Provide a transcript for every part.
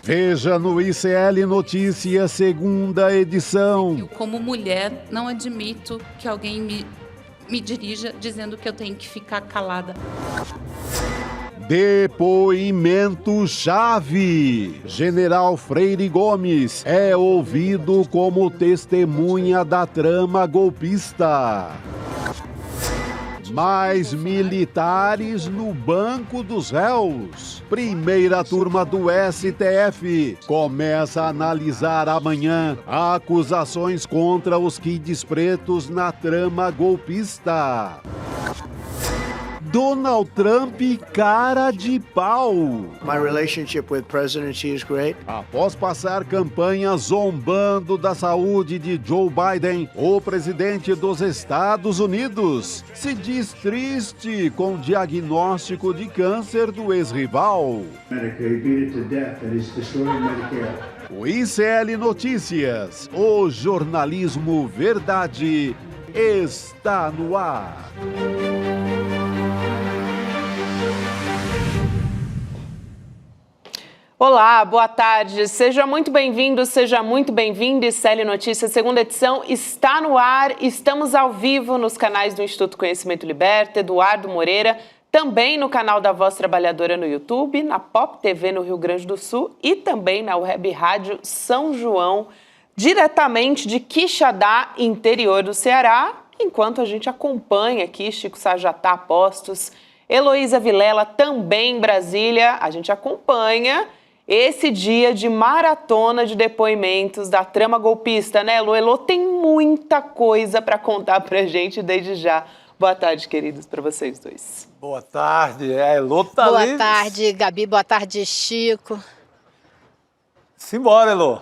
Veja no ICL Notícias, segunda edição. Eu, como mulher, não admito que alguém me dirija dizendo que eu tenho que ficar calada. Depoimento-chave. General Freire Gomes é ouvido como testemunha da trama golpista. Mais militares no banco dos réus. Primeira turma do STF começa a analisar amanhã acusações contra os Kids Pretos na trama golpista. Donald Trump, cara de pau. My relationship with President Xi is great. Após passar campanha zombando da saúde de Joe Biden, o presidente dos Estados Unidos se diz triste com o diagnóstico de câncer do ex-rival. O ICL Notícias, o jornalismo verdade, está no ar. Olá, boa tarde. Seja muito bem-vindo, seja muito bem-vinda. ICL Notícias, segunda edição, está no ar. Estamos ao vivo nos canais do Instituto Conhecimento Liberta, Eduardo Moreira, também no canal da Voz Trabalhadora no YouTube, na Pop TV no Rio Grande do Sul e também na Web Rádio São João, diretamente de Quixadá, interior do Ceará, enquanto a gente acompanha aqui Chico Sajatá Postos, Heloísa Vilela, também em Brasília, a gente acompanha esse dia de maratona de depoimentos da trama golpista, né, Elô? Elô tem muita coisa para contar pra gente desde já. Boa tarde, queridos, para vocês dois. Boa tarde, Elô tá ali. Boa tarde, Gabi, boa tarde, Chico. Simbora, Elô.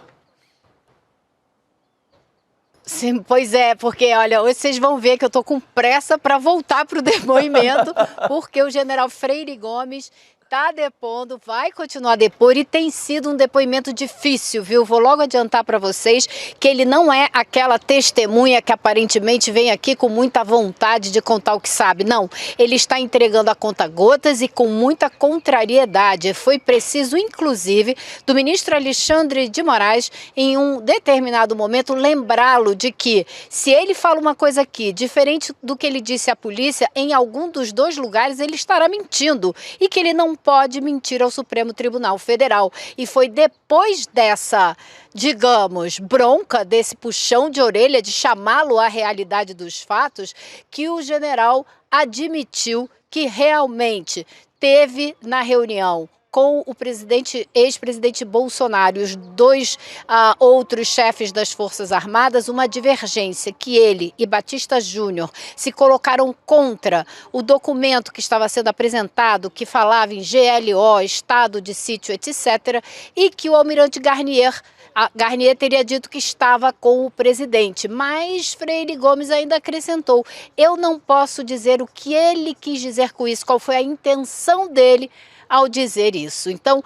Sim, pois é, porque, olha, hoje vocês vão ver que eu tô com pressa para voltar pro depoimento, porque o general Freire Gomes está depondo, vai continuar a depor e tem sido um depoimento difícil, viu? Vou logo adiantar para vocês que ele não é aquela testemunha que aparentemente vem aqui com muita vontade de contar o que sabe. Não, ele está entregando a conta-gotas e com muita contrariedade. Foi preciso, inclusive, do ministro Alexandre de Moraes, em um determinado momento, lembrá-lo de que se ele fala uma coisa aqui, diferente do que ele disse à polícia, em algum dos dois lugares ele estará mentindo e que ele não pode mentir ao Supremo Tribunal Federal. E foi depois dessa, digamos, bronca, desse puxão de orelha, de chamá-lo à realidade dos fatos, que o general admitiu que realmente teve na reunião com o ex-presidente Bolsonaro e os dois outros chefes das Forças Armadas, uma divergência que ele e Batista Júnior se colocaram contra o documento que estava sendo apresentado, que falava em GLO, estado de sítio, etc., e que o almirante Garnier teria dito que estava com o presidente, mas Freire Gomes ainda acrescentou: eu não posso dizer o que ele quis dizer com isso, qual foi a intenção dele ao dizer isso. Então,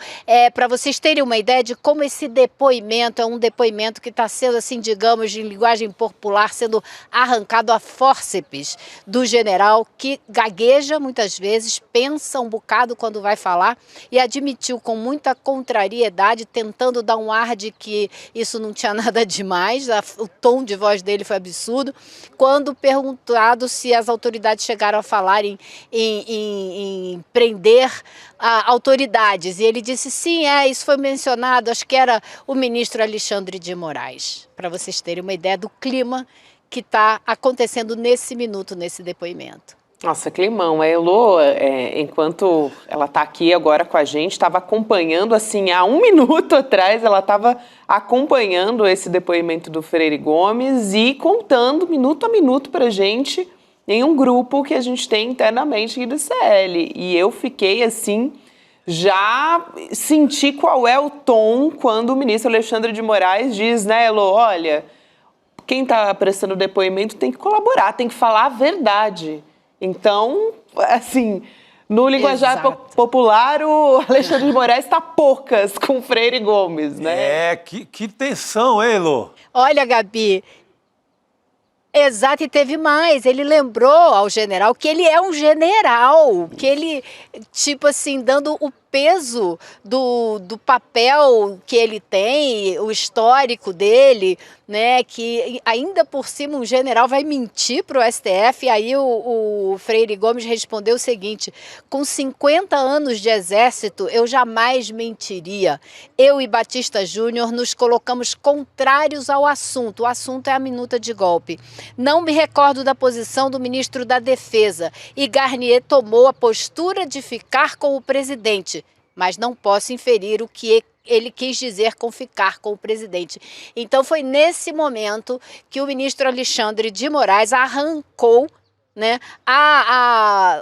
para vocês terem uma ideia de como esse depoimento é um depoimento que está sendo, assim, digamos, em linguagem popular, sendo arrancado a fórceps do general, que gagueja muitas vezes, pensa um bocado quando vai falar e admitiu com muita contrariedade, tentando dar um ar de que isso não tinha nada demais, o tom de voz dele foi absurdo, quando perguntado se as autoridades chegaram a falar em prender autoridades, e ele disse sim, isso foi mencionado, acho que era o ministro Alexandre de Moraes, para vocês terem uma ideia do clima que está acontecendo nesse minuto, nesse depoimento. Nossa, climão. A Elô, enquanto ela está aqui agora com a gente, estava acompanhando, assim, há um minuto atrás, ela estava acompanhando esse depoimento do Freire Gomes e contando minuto a minuto para a gente em um grupo que a gente tem internamente aqui do ICL. E eu fiquei, assim, já senti qual é o tom quando o ministro Alexandre de Moraes diz, né, Elô, olha, quem está prestando depoimento tem que colaborar, tem que falar a verdade. Então, assim, no linguajar popular, o Alexandre de Moraes está poucas com Freire Gomes, né? Que tensão, hein, Elô? Olha, Gabi, exato, e teve mais. Ele lembrou ao general que ele é um general, que ele, tipo assim, dando o peso do papel que ele tem, o histórico dele, né, que ainda por cima um general vai mentir para o STF, e aí o Freire Gomes respondeu o seguinte: com 50 anos de exército, eu jamais mentiria. Eu e Batista Júnior nos colocamos contrários ao assunto. O assunto é a minuta de golpe. Não me recordo da posição do ministro da Defesa, e Garnier tomou a postura de ficar com o presidente, mas não posso inferir o que ele quis dizer com ficar com o presidente. Então foi nesse momento que o ministro Alexandre de Moraes arrancou, né,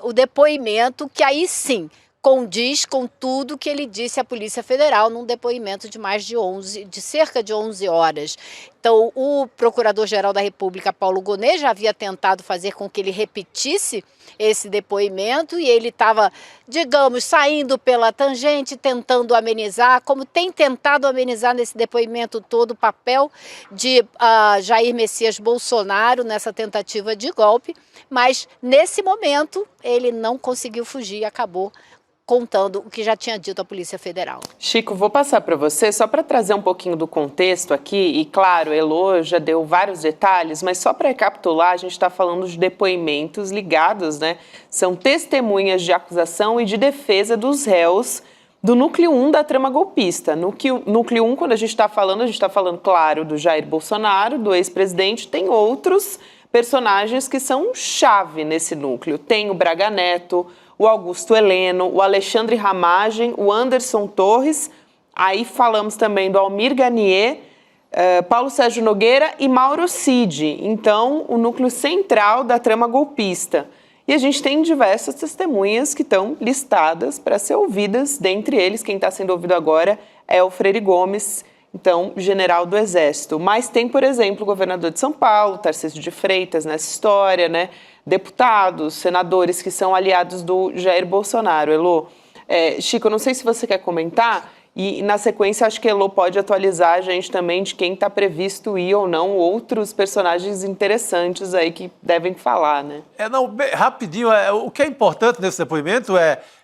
o depoimento, que aí sim condiz com tudo que ele disse à Polícia Federal num depoimento de cerca de 11 horas. Então, o Procurador-Geral da República, Paulo Gonet, já havia tentado fazer com que ele repetisse esse depoimento, e ele estava, digamos, saindo pela tangente, tentando amenizar, como tem tentado amenizar nesse depoimento todo o papel de Jair Messias Bolsonaro nessa tentativa de golpe, mas nesse momento ele não conseguiu fugir e acabou contando o que já tinha dito a Polícia Federal. Chico, vou passar para você só para trazer um pouquinho do contexto aqui, e claro, Elô já deu vários detalhes, mas só para recapitular, a gente está falando de depoimentos ligados, né? São testemunhas de acusação e de defesa dos réus do núcleo 1 da trama golpista. Núcleo 1, quando a gente está falando, claro, do Jair Bolsonaro, do ex-presidente. Tem outros personagens que são chave nesse núcleo. Tem o Braga Neto, o Augusto Heleno, o Alexandre Ramagem, o Anderson Torres, aí falamos também do Almir Garnier, Paulo Sérgio Nogueira e Mauro Cid. Então, o núcleo central da trama golpista. E a gente tem diversas testemunhas que estão listadas para ser ouvidas. Dentre eles, quem está sendo ouvido agora é o Freire Gomes, então, general do Exército. Mas tem, por exemplo, o governador de São Paulo, Tarcísio de Freitas, nessa história, né? Deputados, senadores que são aliados do Jair Bolsonaro. Elô, Chico, eu não sei se você quer comentar, e na sequência acho que Elô pode atualizar a gente também de quem está previsto ir ou não, outros personagens interessantes aí que devem falar, né? Rapidinho, o que é importante nesse depoimento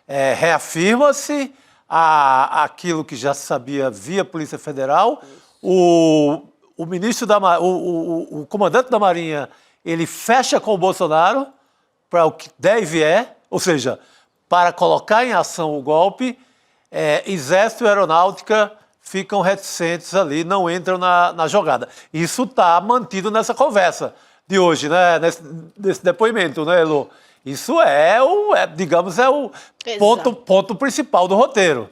reafirma-se aquilo que já se sabia via Polícia Federal. O ministro o comandante da Marinha, ele fecha com o Bolsonaro para o que der e vier, ou seja, para colocar em ação o golpe. Exército e Aeronáutica ficam reticentes ali, não entram na jogada. Isso está mantido nessa conversa de hoje, né? Nesse depoimento, né, Elô? Isso digamos, o ponto principal do roteiro.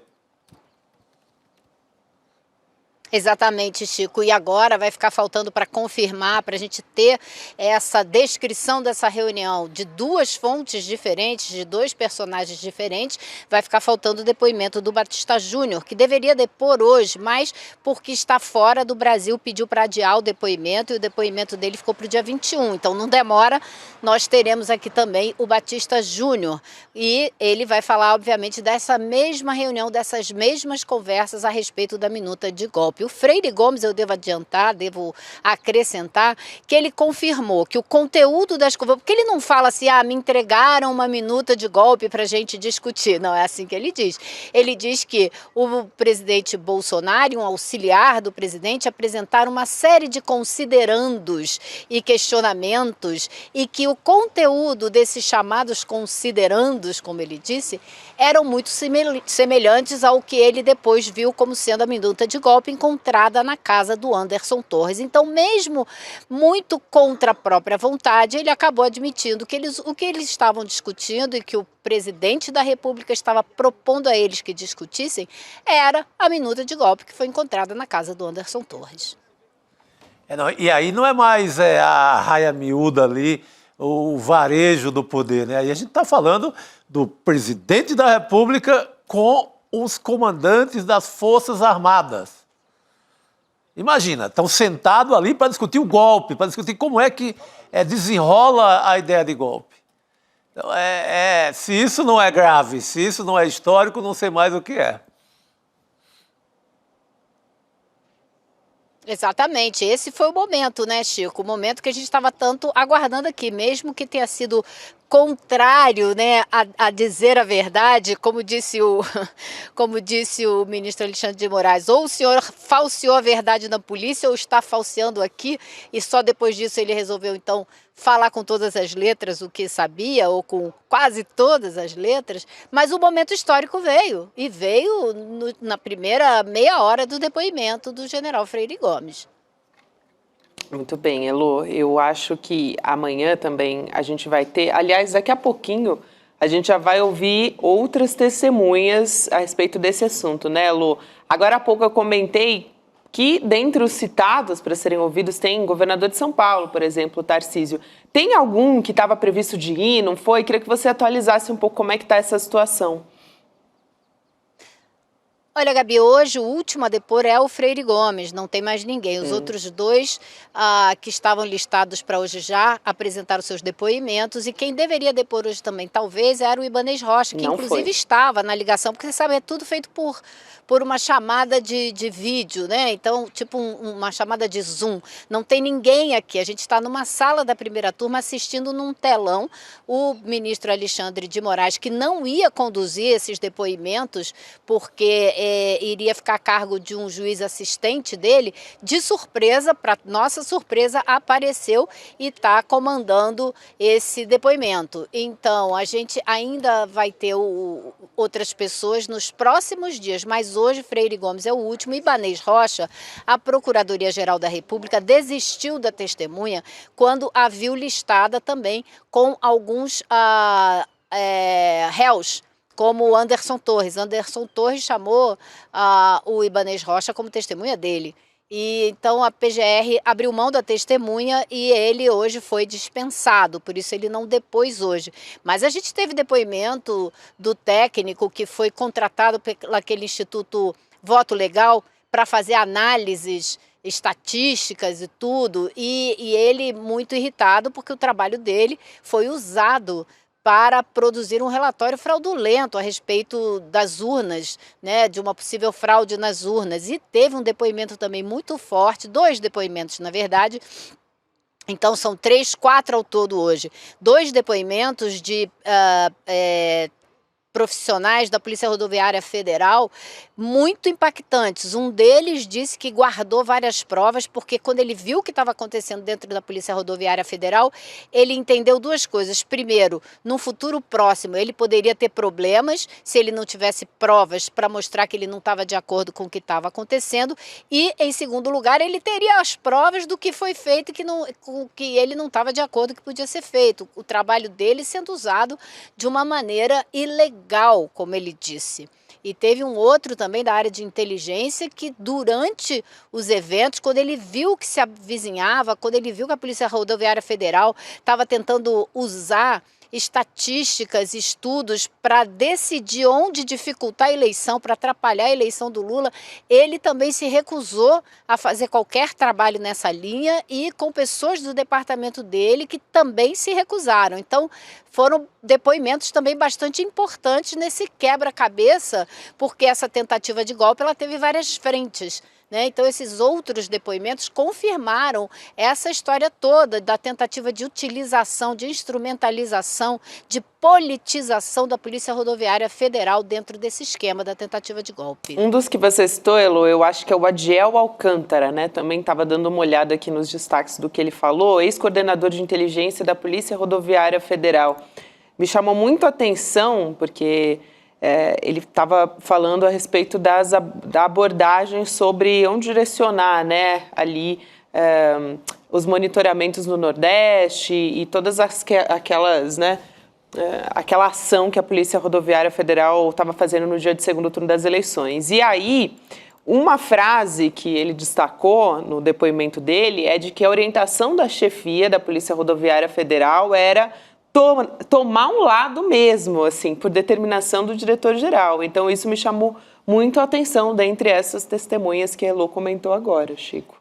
Exatamente, Chico. E agora vai ficar faltando para confirmar, para a gente ter essa descrição dessa reunião de duas fontes diferentes, de dois personagens diferentes. Vai ficar faltando o depoimento do Batista Júnior, que deveria depor hoje, mas porque está fora do Brasil, pediu para adiar o depoimento, e o depoimento dele ficou para o dia 21. Então não demora, nós teremos aqui também o Batista Júnior. E ele vai falar, obviamente, dessa mesma reunião, dessas mesmas conversas a respeito da minuta de golpe. O Freire Gomes, eu devo acrescentar, que ele confirmou que o conteúdo das conversas, porque ele não fala assim, me entregaram uma minuta de golpe para a gente discutir, não é assim que ele diz. Ele diz que o presidente Bolsonaro e um auxiliar do presidente apresentaram uma série de considerandos e questionamentos, e que o conteúdo desses chamados considerandos, como ele disse, eram muito semelhantes ao que ele depois viu como sendo a minuta de golpe encontrada na casa do Anderson Torres. Então, mesmo muito contra a própria vontade, ele acabou admitindo que o que eles estavam discutindo e que o presidente da República estava propondo a eles que discutissem era a minuta de golpe que foi encontrada na casa do Anderson Torres. E aí não é mais a raia miúda ali, o varejo do poder, né? Aí a gente está falando do presidente da República com os comandantes das Forças Armadas. Imagina, estão sentados ali para discutir o golpe, para discutir como é que desenrola a ideia de golpe. Então, se isso não é grave, se isso não é histórico, não sei mais o que é. Exatamente, esse foi o momento, né, Chico? O momento que a gente estava tanto aguardando aqui, mesmo que tenha sido contrário, né, a dizer a verdade, como disse o ministro Alexandre de Moraes, ou o senhor falseou a verdade na polícia ou está falseando aqui, e só depois disso ele resolveu, então, falar com todas as letras o que sabia, ou com quase todas as letras, mas o momento histórico veio, e veio na primeira meia hora do depoimento do general Freire Gomes. Muito bem, Elo, eu acho que amanhã também a gente vai ter, aliás, daqui a pouquinho a gente já vai ouvir outras testemunhas a respeito desse assunto, né, Elo? Agora há pouco eu comentei que dentre os citados para serem ouvidos tem o governador de São Paulo, por exemplo, o Tarcísio. Tem algum que estava previsto de ir, não foi? Queria que você atualizasse um pouco como é que está essa situação. Olha, Gabi, hoje o último a depor é o Freire Gomes, não tem mais ninguém. Os outros dois que estavam listados para hoje já apresentaram seus depoimentos, e quem deveria depor hoje também, talvez, era o Ibanez Rocha, que inclusive estava na ligação, porque você sabe, é tudo feito por uma chamada de vídeo, né? Então, tipo uma chamada de Zoom. Não tem ninguém aqui, a gente está numa sala da primeira turma assistindo num telão o ministro Alexandre de Moraes, que não ia conduzir esses depoimentos, porque iria ficar a cargo de um juiz assistente dele, de surpresa, para nossa surpresa, apareceu e está comandando esse depoimento. Então, a gente ainda vai ter outras pessoas nos próximos dias, mas hoje Freire Gomes é o último. Ibanez Rocha, a Procuradoria-Geral da República, desistiu da testemunha quando a viu listada também com alguns réus, como o Anderson Torres. Anderson Torres chamou o Ibanez Rocha como testemunha dele. E então a PGR abriu mão da testemunha e ele hoje foi dispensado, por isso ele não depôs hoje. Mas a gente teve depoimento do técnico que foi contratado pelaquele Instituto Voto Legal para fazer análises estatísticas e tudo, e ele muito irritado porque o trabalho dele foi usado para produzir um relatório fraudulento a respeito das urnas, né, de uma possível fraude nas urnas. E teve um depoimento também muito forte, 2 depoimentos, na verdade. Então, são 3, 4 ao todo hoje. 2 depoimentos de profissionais da Polícia Rodoviária Federal muito impactantes. Um deles disse que guardou várias provas porque quando ele viu o que estava acontecendo dentro da Polícia Rodoviária Federal, ele entendeu 2 coisas. Primeiro, num futuro próximo, ele poderia ter problemas se ele não tivesse provas para mostrar que ele não estava de acordo com o que estava acontecendo. E, em segundo lugar, ele teria as provas do que foi feito e que ele não estava de acordo com o que podia ser feito. O trabalho dele sendo usado de uma maneira ilegal, como ele disse. E teve um outro também da área de inteligência que durante os eventos, quando ele viu que se avizinhava, quando ele viu que a Polícia Rodoviária Federal estava tentando usar estatísticas, estudos para decidir onde dificultar a eleição, para atrapalhar a eleição do Lula, ele também se recusou a fazer qualquer trabalho nessa linha e com pessoas do departamento dele que também se recusaram. Então, foram depoimentos também bastante importantes nesse quebra-cabeça, porque essa tentativa de golpe ela teve várias frentes. Então, esses outros depoimentos confirmaram essa história toda da tentativa de utilização, de instrumentalização, de politização da Polícia Rodoviária Federal dentro desse esquema da tentativa de golpe. Um dos que você citou, Elo, eu acho que é o Adiel Alcântara, né? Também estava dando uma olhada aqui nos destaques do que ele falou, ex-coordenador de inteligência da Polícia Rodoviária Federal. Me chamou muito a atenção, porque ele estava falando a respeito da abordagem sobre onde direcionar, né, ali os monitoramentos no Nordeste e todas aquelas, né, aquela ação que a Polícia Rodoviária Federal estava fazendo no dia de segundo turno das eleições. E aí, uma frase que ele destacou no depoimento dele é de que a orientação da chefia da Polícia Rodoviária Federal era tomar um lado mesmo, assim, por determinação do diretor-geral. Então, isso me chamou muito a atenção dentre essas testemunhas que a Elo comentou agora, Chico.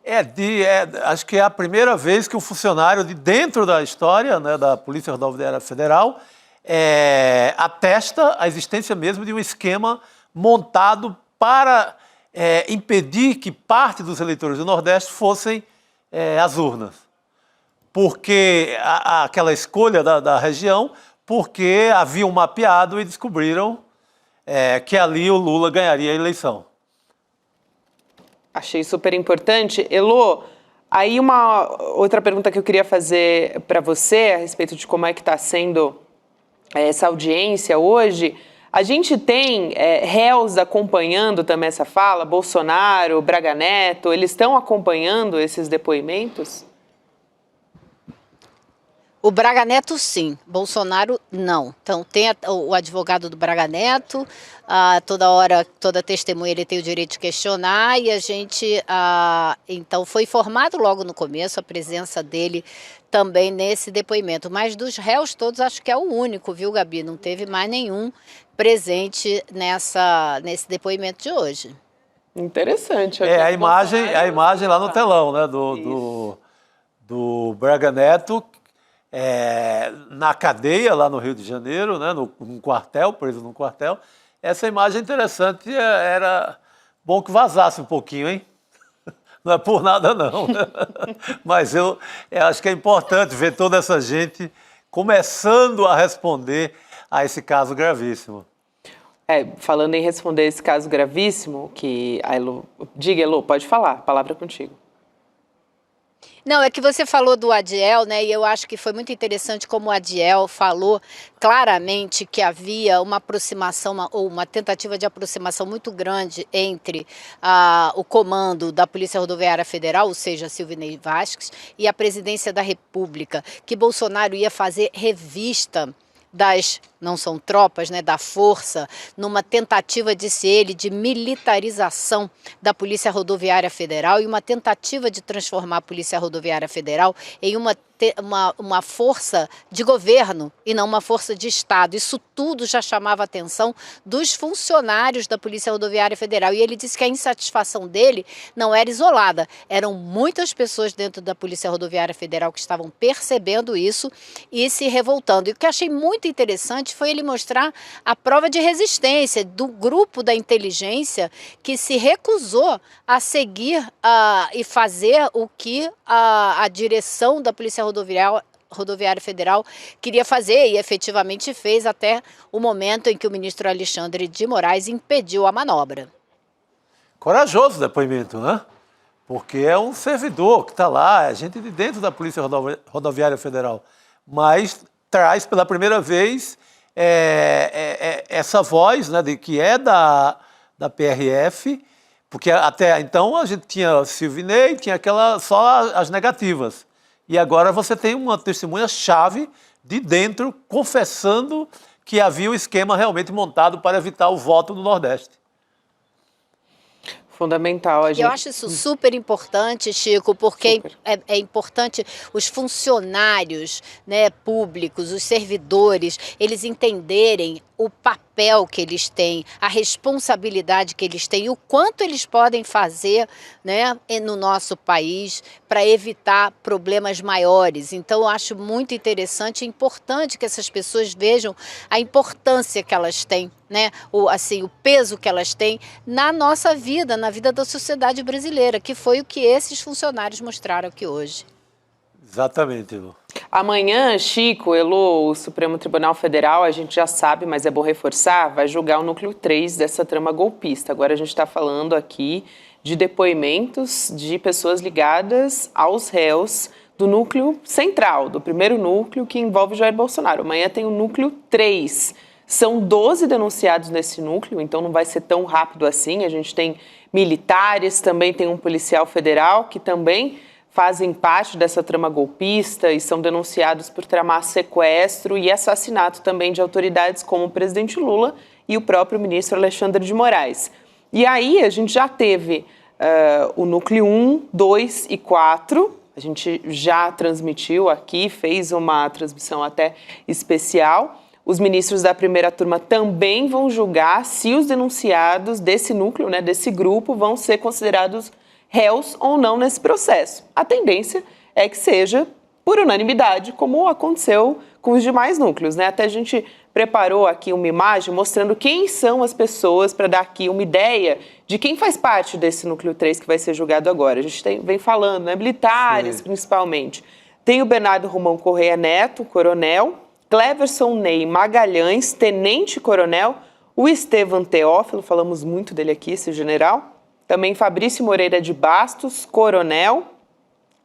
Acho que é a primeira vez que um funcionário de dentro da história, né, da Polícia Rodoviária Federal atesta a existência mesmo de um esquema montado para impedir que parte dos eleitores do Nordeste fossem às urnas. Porque aquela escolha da região porque haviam mapeado e descobriram que ali o Lula ganharia a eleição. Achei super importante. Elô, aí uma outra pergunta que eu queria fazer para você a respeito de como é que está sendo essa audiência hoje. A gente tem réus acompanhando também essa fala, Bolsonaro, Braga Neto, eles estão acompanhando esses depoimentos? O Braga Neto, sim. Bolsonaro, não. Então, tem o advogado do Braga Neto, toda hora, toda testemunha ele tem o direito de questionar e a gente, então, foi informado logo no começo a presença dele também nesse depoimento. Mas dos réus todos, acho que é o único, viu, Gabi? Não teve mais nenhum presente nesse depoimento de hoje. Interessante. A imagem lá no telão, né, do Braga Neto, na cadeia lá no Rio de Janeiro, né, num quartel, preso num quartel. Essa imagem é interessante, era bom que vazasse um pouquinho, hein? Não é por nada, não. Mas eu acho que é importante ver toda essa gente começando a responder a esse caso gravíssimo. Falando em responder esse caso gravíssimo, que a Elô... Diga, Elô, pode falar, a palavra é contigo. Não, é que você falou do Adiel, né? E eu acho que foi muito interessante como o Adiel falou claramente que havia uma aproximação, ou uma tentativa de aproximação muito grande entre o comando da Polícia Rodoviária Federal, ou seja, Silvinei Vasquez, e a Presidência da República, que Bolsonaro ia fazer revista das, não são tropas, né, da força, numa tentativa, disse ele, de militarização da Polícia Rodoviária Federal e uma tentativa de transformar a Polícia Rodoviária Federal em uma força de governo e não uma força de Estado. Isso tudo já chamava a atenção dos funcionários da Polícia Rodoviária Federal. E ele disse que a insatisfação dele não era isolada. Eram muitas pessoas dentro da Polícia Rodoviária Federal que estavam percebendo isso e se revoltando. E o que eu achei muito interessante foi ele mostrar a prova de resistência do grupo da inteligência que se recusou a seguir e fazer o que a direção da Polícia Rodoviária Federal queria fazer e efetivamente fez até o momento em que o ministro Alexandre de Moraes impediu a manobra. Corajoso o depoimento, né? Porque é um servidor que está lá, é gente de dentro da Polícia Rodoviária Federal, mas traz pela primeira vez essa voz, né, que é da PRF, porque até então a gente tinha Silvinei, tinha só as negativas. E agora você tem uma testemunha-chave de dentro confessando que havia um esquema realmente montado para evitar o voto no Nordeste. Fundamental. Eu acho isso super importante, Chico, porque é importante os funcionários, né, públicos, os servidores, eles entenderem o papel que eles têm, a responsabilidade que eles têm, o quanto eles podem fazer, né, no nosso país para evitar problemas maiores. Então, eu acho muito interessante e importante que essas pessoas vejam a importância que elas têm, né, o peso que elas têm na nossa vida, na vida da sociedade brasileira, que foi o que esses funcionários mostraram aqui hoje. Exatamente, Elô. Amanhã, Chico, Elô, o Supremo Tribunal Federal, a gente já sabe, mas é bom reforçar, vai julgar o núcleo 3 dessa trama golpista. Agora a gente está falando aqui de depoimentos de pessoas ligadas aos réus do núcleo central, do primeiro núcleo que envolve Jair Bolsonaro. Amanhã tem o núcleo 3. São 12 denunciados nesse núcleo, então não vai ser tão rápido assim. A gente tem militares, também tem um policial federal que também fazem parte dessa trama golpista e são denunciados por tramar sequestro e assassinato também de autoridades como o presidente Lula e o próprio ministro Alexandre de Moraes. E aí a gente já teve o núcleo 1, 2 e 4, a gente já transmitiu aqui, fez uma transmissão até especial. Os ministros da primeira turma também vão julgar se os denunciados desse núcleo, né, desse grupo, vão ser considerados réus ou não nesse processo. A tendência é que seja por unanimidade, como aconteceu com os demais núcleos, né? Até a gente preparou aqui uma imagem mostrando quem são as pessoas, para dar aqui uma ideia de quem faz parte desse núcleo 3 que vai ser julgado agora. A gente vem falando, né? Militares, principalmente. Tem o Bernardo Romão Correia Neto, coronel, Cleverson Ney Magalhães, tenente-coronel, o Estevam Teófilo, falamos muito dele aqui, esse general, também Fabrício Moreira de Bastos, coronel,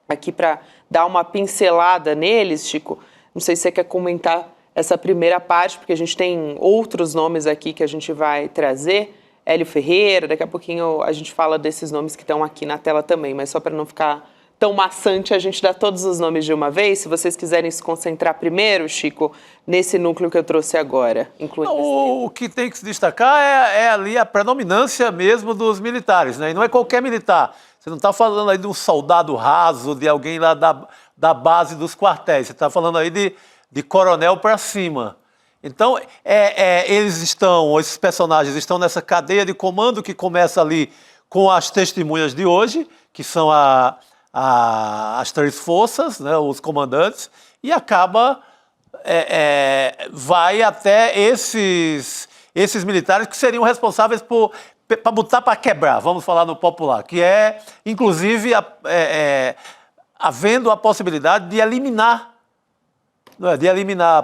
aqui para dar uma pincelada neles, Chico, não sei se você quer comentar essa primeira parte, porque a gente tem outros nomes aqui que a gente vai trazer, Hélio Ferreira, daqui a pouquinho a gente fala desses nomes que estão aqui na tela também, mas só para não ficar tão maçante, a gente dá todos os nomes de uma vez. Se vocês quiserem se concentrar primeiro, Chico, nesse núcleo que eu trouxe agora, incluindo o que tem que se destacar é ali a predominância mesmo dos militares, né? E não é qualquer militar. Você não está falando aí de um soldado raso, de alguém lá da base dos quartéis. Você está falando aí de coronel para cima. Então, esses personagens estão nessa cadeia de comando que começa ali com as testemunhas de hoje, que são as três forças, né, os comandantes, e acaba, vai até esses militares que seriam responsáveis para botar para quebrar, vamos falar no popular, que é, inclusive, havendo a possibilidade de eliminar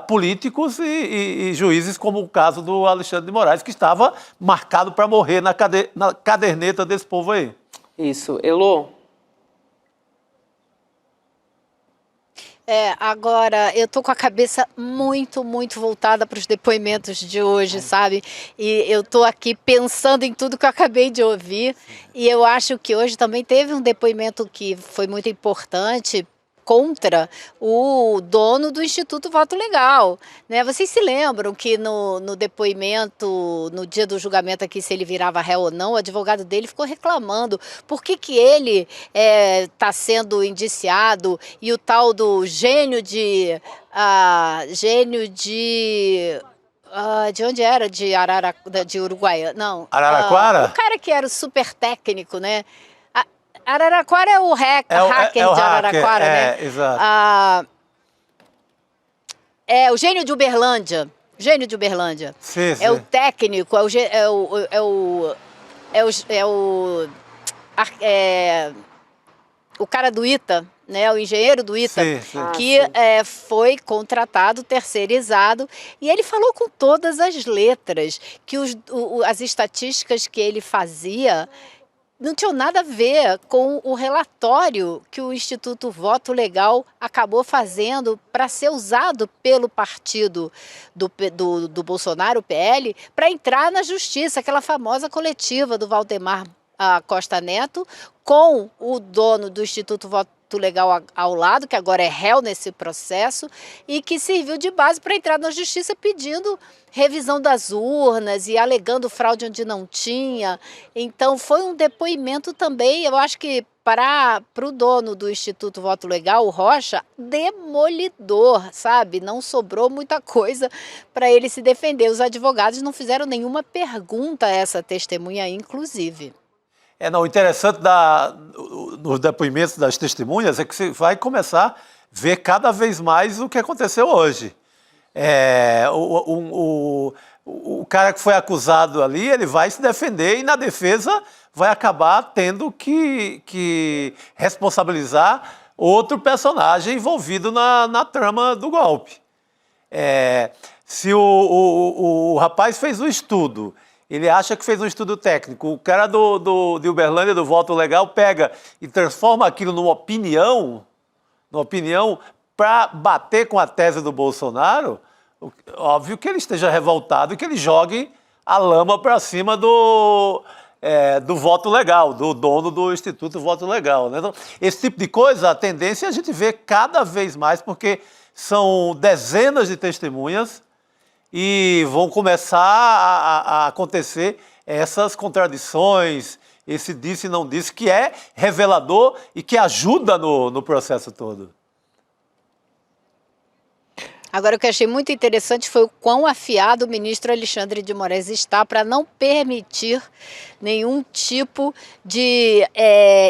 políticos e juízes, como o caso do Alexandre de Moraes, que estava marcado para morrer na caderneta desse povo aí. Isso. Elô? Agora, eu tô com a cabeça muito, muito voltada para os depoimentos de hoje, sabe? E eu tô aqui pensando em tudo que eu acabei de ouvir. E eu acho que hoje também teve um depoimento que foi muito importante contra o dono do Instituto Voto Legal, né? Vocês se lembram que no depoimento, no dia do julgamento aqui, se ele virava réu ou não, o advogado dele ficou reclamando por que ele está sendo indiciado e o tal do gênio de onde era? De Uruguai? Não. Araraquara? O cara que era o super técnico, né? Araraquara é o hacker de Araraquara, né? Exato. O gênio de Uberlândia. Gênio de Uberlândia. Sim, sim. É o técnico, o cara do ITA, né? O engenheiro do ITA, que foi contratado, terceirizado, e ele falou com todas as letras que as estatísticas que ele fazia não tinham nada a ver com o relatório que o Instituto Voto Legal acabou fazendo para ser usado pelo partido do Bolsonaro, o PL, para entrar na justiça, aquela famosa coletiva do Valdemar Costa Neto, com o dono do Instituto Voto Legal ao lado, que agora é réu nesse processo, e que serviu de base para entrar na justiça pedindo revisão das urnas e alegando fraude onde não tinha. Então foi um depoimento também, eu acho que para o dono do Instituto Voto Legal, o Rocha, demolidor, sabe? Não sobrou muita coisa para ele se defender. Os advogados não fizeram nenhuma pergunta a essa testemunha, inclusive. O interessante nos depoimentos das testemunhas é que você vai começar a ver cada vez mais o que aconteceu hoje. O cara que foi acusado ali, ele vai se defender e na defesa vai acabar tendo que responsabilizar outro personagem envolvido na trama do golpe. Se o rapaz fez um estudo, ele acha que fez um estudo técnico, o cara de Uberlândia, do Voto Legal, pega e transforma aquilo numa opinião para bater com a tese do Bolsonaro, óbvio que ele esteja revoltado e que ele jogue a lama para cima do Voto Legal, do dono do Instituto Voto Legal, né? Então, esse tipo de coisa, a tendência é a gente ver cada vez mais, porque são dezenas de testemunhas e vão começar a acontecer essas contradições, esse disse e não disse, que é revelador e que ajuda no processo todo. Agora, o que eu achei muito interessante foi o quão afiado o ministro Alexandre de Moraes está para não permitir nenhum tipo de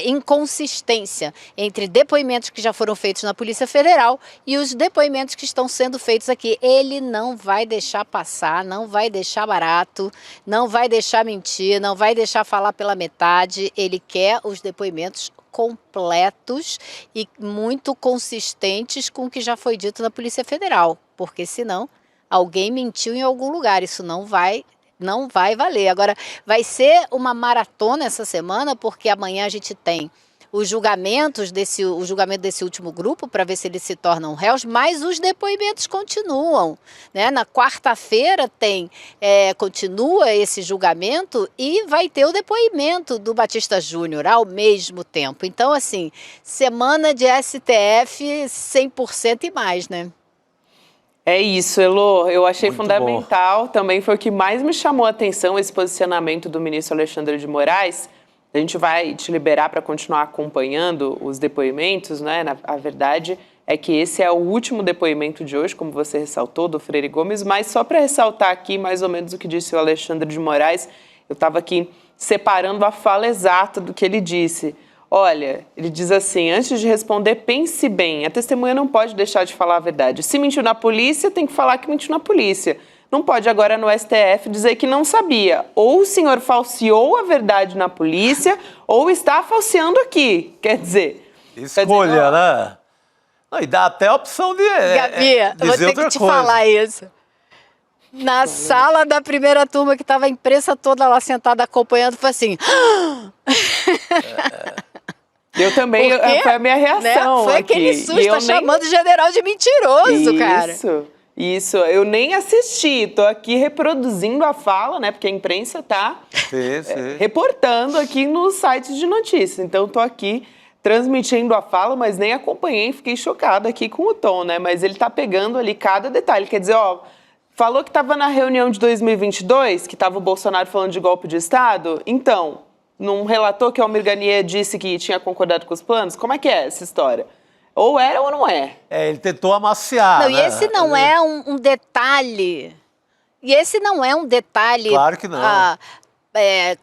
inconsistência entre depoimentos que já foram feitos na Polícia Federal e os depoimentos que estão sendo feitos aqui. Ele não vai deixar passar, não vai deixar barato, não vai deixar mentir, não vai deixar falar pela metade. Ele quer os depoimentos completos e muito consistentes com o que já foi dito na Polícia Federal, porque senão alguém mentiu em algum lugar, isso não vai valer. Agora, vai ser uma maratona essa semana, porque amanhã a gente tem o julgamento desse último grupo, para ver se eles se tornam réus, mas os depoimentos continuam, né? Na quarta-feira continua esse julgamento e vai ter o depoimento do Batista Júnior ao mesmo tempo. Então, assim, semana de STF 100% e mais, né? É isso, Elô. Eu achei Muito fundamental. Também foi o que mais me chamou a atenção, esse posicionamento do ministro Alexandre de Moraes. A gente vai te liberar para continuar acompanhando os depoimentos, né? A verdade é que esse é o último depoimento de hoje, como você ressaltou, do Freire Gomes, mas só para ressaltar aqui mais ou menos o que disse o Alexandre de Moraes, eu estava aqui separando a fala exata do que ele disse. Olha, ele diz assim, antes de responder, pense bem, a testemunha não pode deixar de falar a verdade. Se mentiu na polícia, tem que falar que mentiu na polícia. Não pode agora no STF dizer que não sabia. Ou o senhor falseou a verdade na polícia, ou está falseando aqui. Quer dizer... Escolha, né? Não, e dá até a opção de Gabi, eu vou ter que te falar isso. Na sala da primeira turma, que estava a imprensa toda lá sentada acompanhando, foi assim... Eu também, foi a minha reação, né? Foi aqui. Aquele susto, tá chamando o general de mentiroso, cara. Isso, eu nem assisti, tô aqui reproduzindo a fala, né, porque a imprensa tá reportando aqui nos sites de notícias, então tô aqui transmitindo a fala, mas nem acompanhei, fiquei chocada aqui com o tom, né, mas ele tá pegando ali cada detalhe, quer dizer, ó, falou que tava na reunião de 2022, que tava o Bolsonaro falando de golpe de Estado, então, não relatou que o Almir Garnier disse que tinha concordado com os planos? Como é que é essa história? Ou era ou não é? Ele tentou amaciar, não, né? E esse não é um detalhe. E esse não é um detalhe... Claro que não.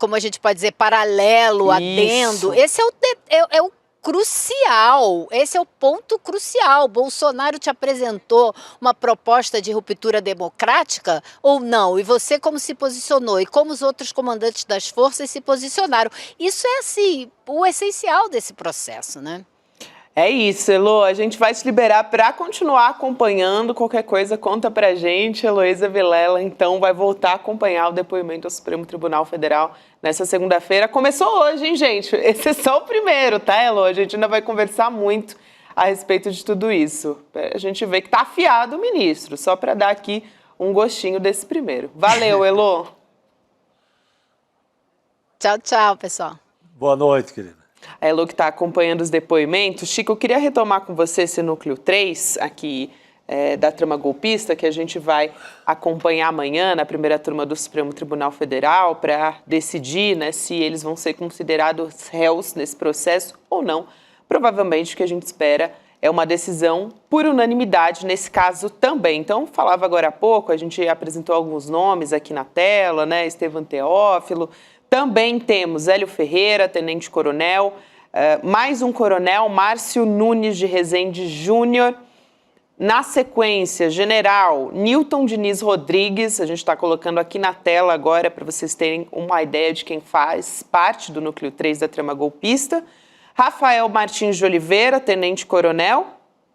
Como a gente pode dizer, paralelo, adendo. Esse é o crucial. Esse é o ponto crucial. Bolsonaro te apresentou uma proposta de ruptura democrática ou não? E você como se posicionou? E como os outros comandantes das forças se posicionaram? Isso é, assim, o essencial desse processo, né? É isso, Elô. A gente vai te liberar para continuar acompanhando. Qualquer coisa, conta pra gente. Heloísa Vilela, então, vai voltar a acompanhar o depoimento ao Supremo Tribunal Federal nessa segunda-feira. Começou hoje, hein, gente? Esse é só o primeiro, tá, Elô? A gente ainda vai conversar muito a respeito de tudo isso. A gente vê que tá afiado o ministro, só para dar aqui um gostinho desse primeiro. Valeu, Elô. Tchau, tchau, pessoal. Boa noite, querida. A Elô que está acompanhando os depoimentos. Chico, eu queria retomar com você esse núcleo 3 aqui da trama golpista, que a gente vai acompanhar amanhã na primeira turma do Supremo Tribunal Federal para decidir, né, se eles vão ser considerados réus nesse processo ou não. Provavelmente o que a gente espera é uma decisão por unanimidade nesse caso também. Então, falava agora há pouco, a gente apresentou alguns nomes aqui na tela, né, Estevam Teófilo. Também temos Hélio Ferreira, tenente-coronel, mais um coronel, Márcio Nunes de Rezende Júnior. Na sequência, general Newton Diniz Rodrigues, a gente está colocando aqui na tela agora para vocês terem uma ideia de quem faz parte do núcleo 3 da trama golpista. Rafael Martins de Oliveira, tenente-coronel.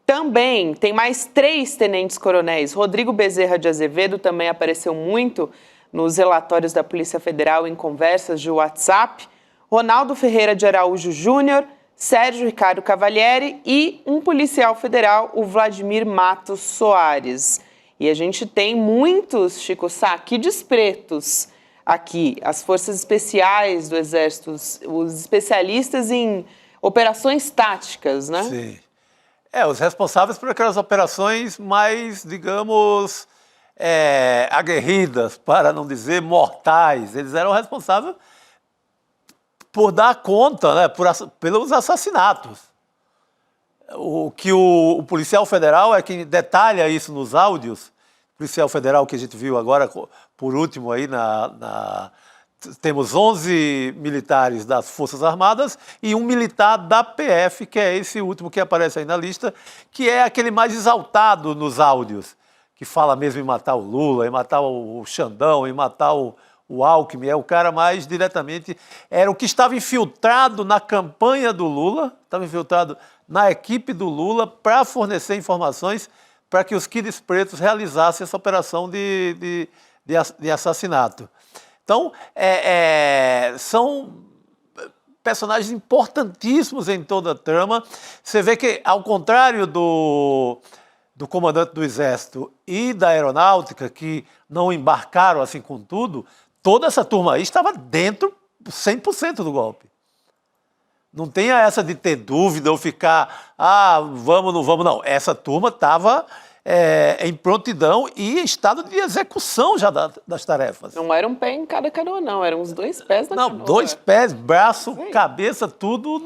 Também tem mais 3 tenentes-coronéis. Rodrigo Bezerra de Azevedo também apareceu muito nos relatórios da Polícia Federal em conversas de WhatsApp, Ronaldo Ferreira de Araújo Júnior, Sérgio Ricardo Cavalieri e um policial federal, o Vladimir Matos Soares. E a gente tem muitos, Chico Sá, que despretos aqui, as forças especiais do Exército, os especialistas em operações táticas, né? Sim. Os responsáveis por aquelas operações mais, digamos... aguerridas, para não dizer mortais. Eles eram responsáveis por dar conta, né, pelos assassinatos. O que o policial federal é quem detalha isso nos áudios. O policial federal que a gente viu agora, por último, aí temos 11 militares das Forças Armadas e um militar da PF, que é esse último que aparece aí na lista, que é aquele mais exaltado nos áudios, que fala mesmo em matar o Lula, em matar o Xandão, em matar o o Alckmin é o cara mais diretamente, era o que estava infiltrado na campanha do Lula, estava infiltrado na equipe do Lula para fornecer informações para que os Kids Pretos realizassem essa operação de assassinato. Então, são personagens importantíssimos em toda a trama. Você vê que, ao contrário do comandante do Exército e da Aeronáutica, que não embarcaram assim com tudo, toda essa turma aí estava dentro 100% do golpe. Não tenha essa de ter dúvida ou ficar, vamos, não vamos, não. Essa turma estava em prontidão e estado de execução já das tarefas. Não era um pé em cada canoa, não. Eram os 2 pés na canoa. Não, 2 pés, braço, cabeça, tudo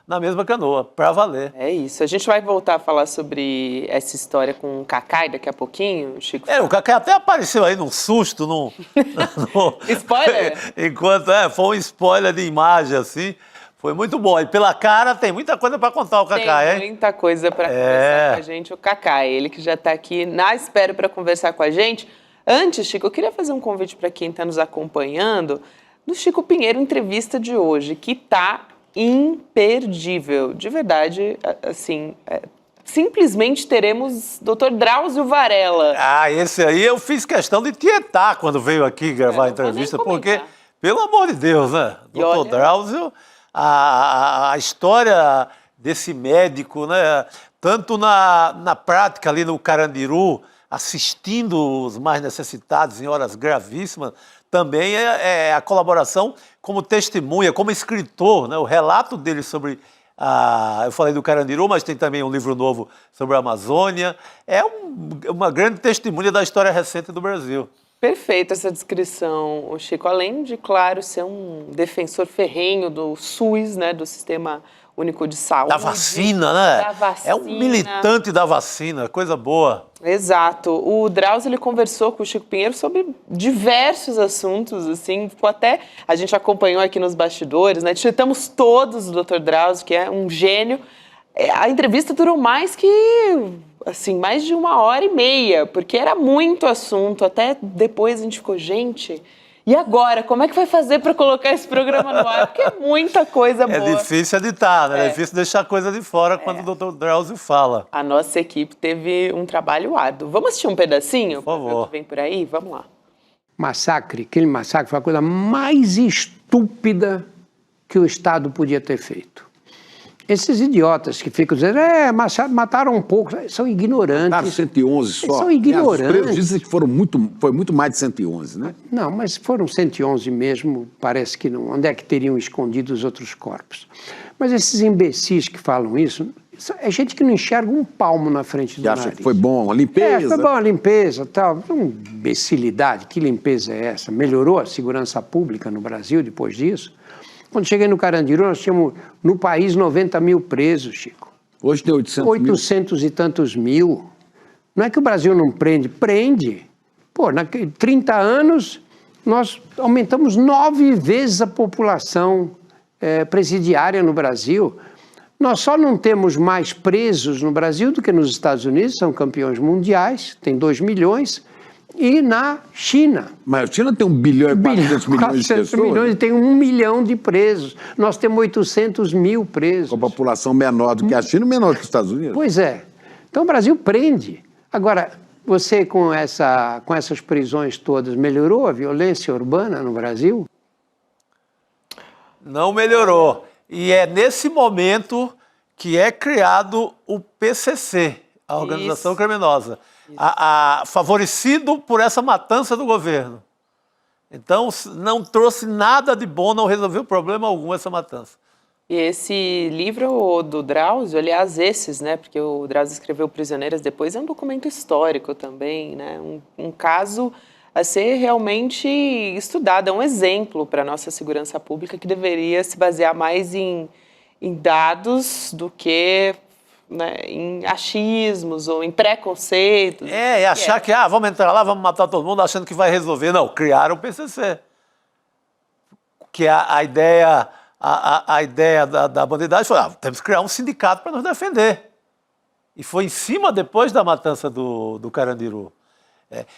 na mesma canoa, para valer. É isso. A gente vai voltar a falar sobre essa história com o Cacai daqui a pouquinho, Chico. O Cacai até apareceu aí num susto, Spoiler? Enquanto foi um spoiler de imagem, assim. Foi muito bom. E pela cara tem muita coisa para contar o Cacai, hein? Tem muita coisa para conversar com a gente, o Cacai. Ele que já está aqui na espera para conversar com a gente. Antes, Chico, eu queria fazer um convite para quem está nos acompanhando do Chico Pinheiro, entrevista de hoje, que está imperdível. De verdade, assim, simplesmente teremos Dr. Drauzio Varela. Esse aí eu fiz questão de tietar quando veio aqui gravar a entrevista, porque, pelo amor de Deus, né? Dr. Drauzio... A história desse médico, né, tanto na prática ali no Carandiru, assistindo os mais necessitados em horas gravíssimas, também é a colaboração como testemunha, como escritor, né, o relato dele sobre, eu falei do Carandiru, mas tem também um livro novo sobre a Amazônia, uma grande testemunha da história recente do Brasil. Perfeita essa descrição, Chico. Além de, claro, ser um defensor ferrenho do SUS, né, do Sistema Único de Saúde. Da vacina, né? Da vacina. É um militante da vacina, coisa boa. Exato. O Drauzio, ele conversou com o Chico Pinheiro sobre diversos assuntos, assim, ficou até... A gente acompanhou aqui nos bastidores, né? Citamos todos o Dr. Drauzio, que é um gênio. A entrevista durou mais de 1h30, porque era muito assunto. Até depois a gente ficou, gente, e agora? Como é que vai fazer para colocar esse programa no ar? Porque é muita coisa boa. É difícil editar, né? É difícil deixar coisa de fora quando o Dr. Drauzio fala. A nossa equipe teve um trabalho árduo. Vamos assistir um pedacinho? Por favor. O que vem por aí? Vamos lá. Aquele massacre foi a coisa mais estúpida que o Estado podia ter feito. Esses idiotas que ficam dizendo, mataram um pouco, são ignorantes. Mataram 111 só. São ignorantes. Os presos dizem que foi muito mais de 111, né? Não, mas foram 111 mesmo, parece que não. Onde é que teriam escondido os outros corpos? Mas esses imbecis que falam isso, é gente que não enxerga um palmo na frente do nariz. Acha que foi bom a limpeza? Foi bom a limpeza, tal. Uma imbecilidade, que limpeza é essa? Melhorou a segurança pública no Brasil depois disso? Quando cheguei no Carandiru, nós tínhamos no país 90 mil presos, Chico. Hoje tem 800 mil. 800 e tantos mil. Não é que o Brasil não prende, prende. Pô, 30 anos, nós aumentamos 9 vezes a população presidiária no Brasil. Nós só não temos mais presos no Brasil do que nos Estados Unidos, são campeões mundiais, tem 2 milhões. E na China. Mas a China tem 1 bilhão e 400 milhões de pessoas. Milhões, tem 1 milhão de presos. Nós temos 800 mil presos. Com a população menor do que a China, menor que os Estados Unidos. Pois é. Então o Brasil prende. Agora, você com essas prisões todas, melhorou a violência urbana no Brasil? Não melhorou. E é nesse momento que é criado o PCC, a Organização Criminosa. Favorecido por essa matança do governo. Então, não trouxe nada de bom, não resolveu problema algum essa matança. E esse livro do Drauzio, aliás, né, porque o Drauzio escreveu Prisioneiras depois, é um documento histórico também, né, um caso a ser realmente estudado, é um exemplo para a nossa segurança pública que deveria se basear mais em dados do que... né, em achismos ou em preconceitos. E achar que vamos entrar lá, vamos matar todo mundo achando que vai resolver. Não, criaram o PCC. Que a ideia da bandidagem foi, temos que criar um sindicato para nos defender. E foi em cima, depois da matança do Carandiru.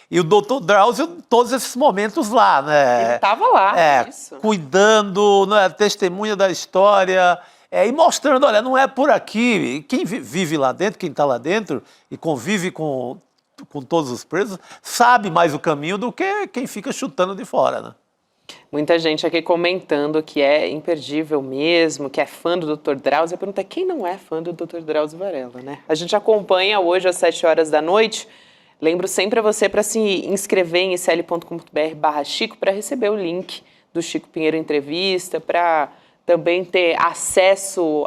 E o doutor Drauzio, todos esses momentos lá, né? Ele estava lá, isso. Cuidando, né, testemunha da história, e mostrando, olha, não é por aqui. Quem vive lá dentro, quem está lá dentro e convive com todos os presos, sabe mais o caminho do que quem fica chutando de fora, né? Muita gente aqui comentando que é imperdível mesmo, que é fã do Dr. Drauzio. A pergunta é quem não é fã do Dr. Drauzio Varela, né? A gente acompanha hoje às 7 horas da noite. Lembro sempre a você para se inscrever em icl.com.br/Chico para receber o link do Chico Pinheiro Entrevista, para também ter acesso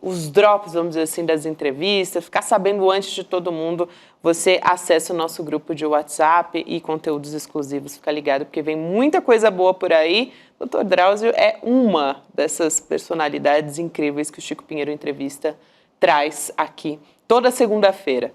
os drops, vamos dizer assim, das entrevistas, ficar sabendo antes de todo mundo. Você acessa o nosso grupo de WhatsApp e conteúdos exclusivos. Fica ligado, porque vem muita coisa boa por aí. Dr. Drauzio é uma dessas personalidades incríveis que o Chico Pinheiro Entrevista traz aqui toda segunda-feira.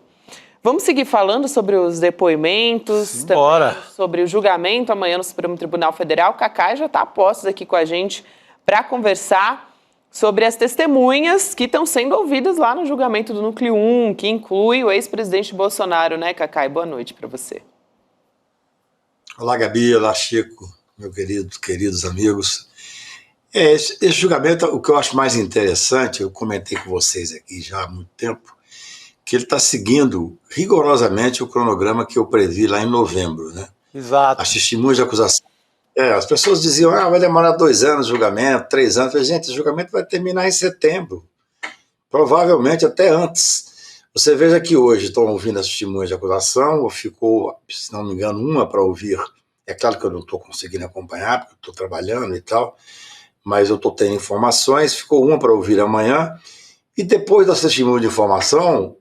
Vamos seguir falando sobre os depoimentos, também sobre o julgamento amanhã no Supremo Tribunal Federal. O Cacai já está a postos aqui com a gente para conversar sobre as testemunhas que estão sendo ouvidas lá no julgamento do Núcleo 1, que inclui o ex-presidente Bolsonaro, né, Cacai? Boa noite para você. Olá, Gabi. Olá, Chico, meus queridos amigos. Esse julgamento, o que eu acho mais interessante, eu comentei com vocês aqui já há muito tempo, que ele está seguindo rigorosamente o cronograma que eu previ lá em novembro, né? Exato. As testemunhas de acusação. As pessoas diziam, vai demorar 2 anos o julgamento, 3 anos. Eu falei, gente, o julgamento vai terminar em setembro, provavelmente até antes. Você veja que hoje estão ouvindo as testemunhas de acusação, ou ficou, se não me engano, uma para ouvir. É claro que eu não estou conseguindo acompanhar, porque estou trabalhando e tal, mas eu estou tendo informações, ficou uma para ouvir amanhã, e depois das testemunhas de informação,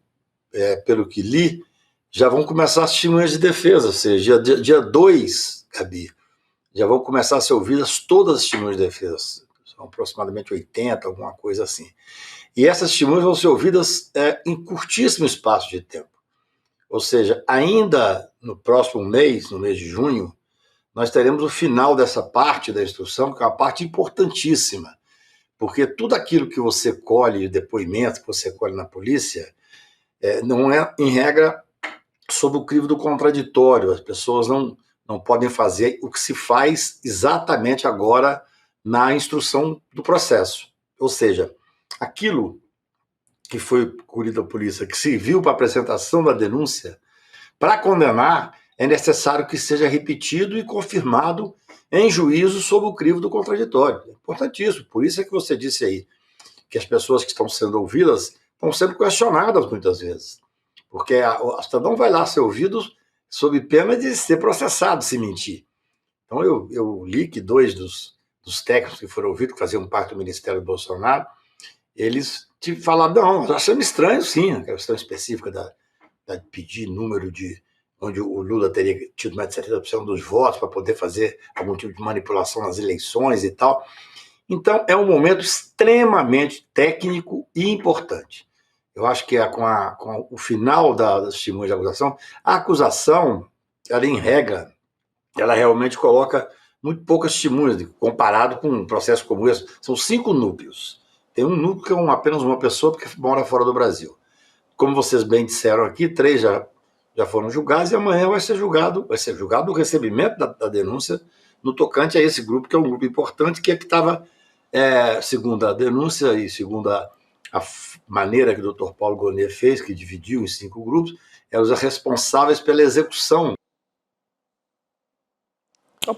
pelo que li, já vão começar as testemunhas de defesa, ou seja, dia 2, Gabi, já vão começar a ser ouvidas todas as testemunhas de defesa, são aproximadamente 80, alguma coisa assim. E essas testemunhas vão ser ouvidas em curtíssimo espaço de tempo. Ou seja, ainda no próximo mês, no mês de junho, nós teremos o final dessa parte da instrução, que é uma parte importantíssima, porque tudo aquilo que você colhe, depoimento que você colhe na polícia, não é, em regra, sob o crivo do contraditório. As pessoas não podem fazer o que se faz exatamente agora na instrução do processo. Ou seja, aquilo que foi colhido da polícia, que serviu para a apresentação da denúncia, para condenar, é necessário que seja repetido e confirmado em juízo sob o crivo do contraditório. É importantíssimo. Por isso é que você disse aí que as pessoas que estão sendo ouvidas estão sendo questionadas muitas vezes. Porque o cidadão vai lá ser ouvido sob pena de ser processado se mentir. Então eu li que 2 dos técnicos que foram ouvidos, que faziam parte do Ministério do Bolsonaro, eles falaram, não, nós achamos estranho sim, a questão específica da pedir número de onde o Lula teria tido mais de 70% dos votos para poder fazer algum tipo de manipulação nas eleições e tal. Então, é um momento extremamente técnico e importante. Eu acho que com o final das testemunhas de acusação, a acusação, ela em regra, ela realmente coloca muito poucas testemunhas, comparado com um processo como esse. São 5 núcleos. Tem um núcleo que é apenas uma pessoa, porque mora fora do Brasil. Como vocês bem disseram aqui, 3 já foram julgados, e amanhã vai ser julgado o recebimento da denúncia no tocante a esse grupo, que é um grupo importante, que estava, segundo a denúncia e segundo a maneira que o Dr. Paulo Gonet fez, que dividiu em 5 grupos, eram os responsáveis pela execução.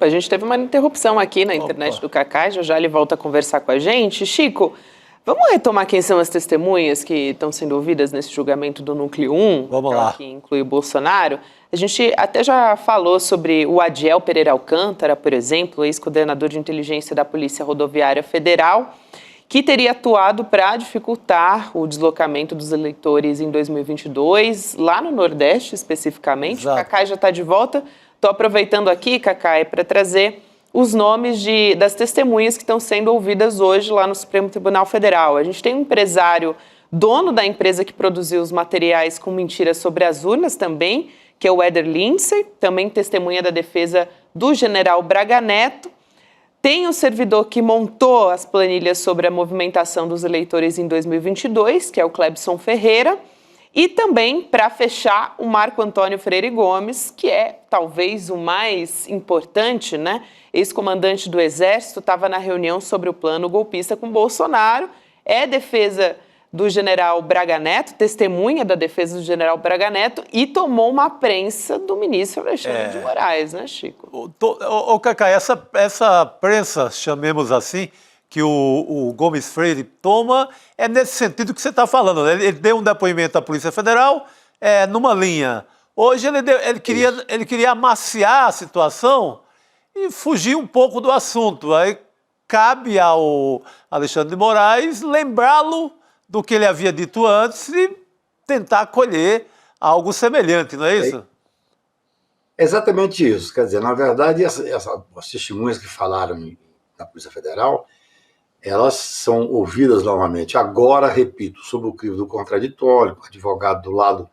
A gente teve uma interrupção aqui na internet do Cacai, já ele volta a conversar com a gente. Chico, vamos retomar quem são as testemunhas que estão sendo ouvidas nesse julgamento do Núcleo 1, vamos lá, que inclui o Bolsonaro. A gente até já falou sobre o Adiel Pereira Alcântara, por exemplo, ex-coordenador de inteligência da Polícia Rodoviária Federal, que teria atuado para dificultar o deslocamento dos eleitores em 2022, lá no Nordeste especificamente. Exato. O Cacai já está de volta. Estou aproveitando aqui, Cacai, para trazer os nomes das testemunhas que estão sendo ouvidas hoje lá no Supremo Tribunal Federal. A gente tem um empresário, dono da empresa que produziu os materiais com mentiras sobre as urnas também, que é o Éder Lindsay, também testemunha da defesa do general Braga Neto. Tem o servidor que montou as planilhas sobre a movimentação dos eleitores em 2022, que é o Clebson Ferreira. E também, para fechar, o Marco Antônio Freire Gomes, que é talvez o mais importante, né? Ex-comandante do Exército, estava na reunião sobre o plano golpista com Bolsonaro, é defesa do general Braga Neto, testemunha da defesa do general Braga Neto, e tomou uma prensa do ministro Alexandre de Moraes, né, Chico? Cacá, essa prensa, chamemos assim, que o Gomes Freire toma, é nesse sentido que você está falando, né? Ele deu um depoimento à Polícia Federal numa linha. Hoje ele queria amaciar a situação e fugir um pouco do assunto. Aí cabe ao Alexandre de Moraes lembrá-lo do que ele havia dito antes e tentar acolher algo semelhante, não é isso? É exatamente isso. Quer dizer, na verdade, as testemunhas que falaram na Polícia Federal, elas são ouvidas novamente. Agora, repito, sobre o crime do contraditório, o advogado do lado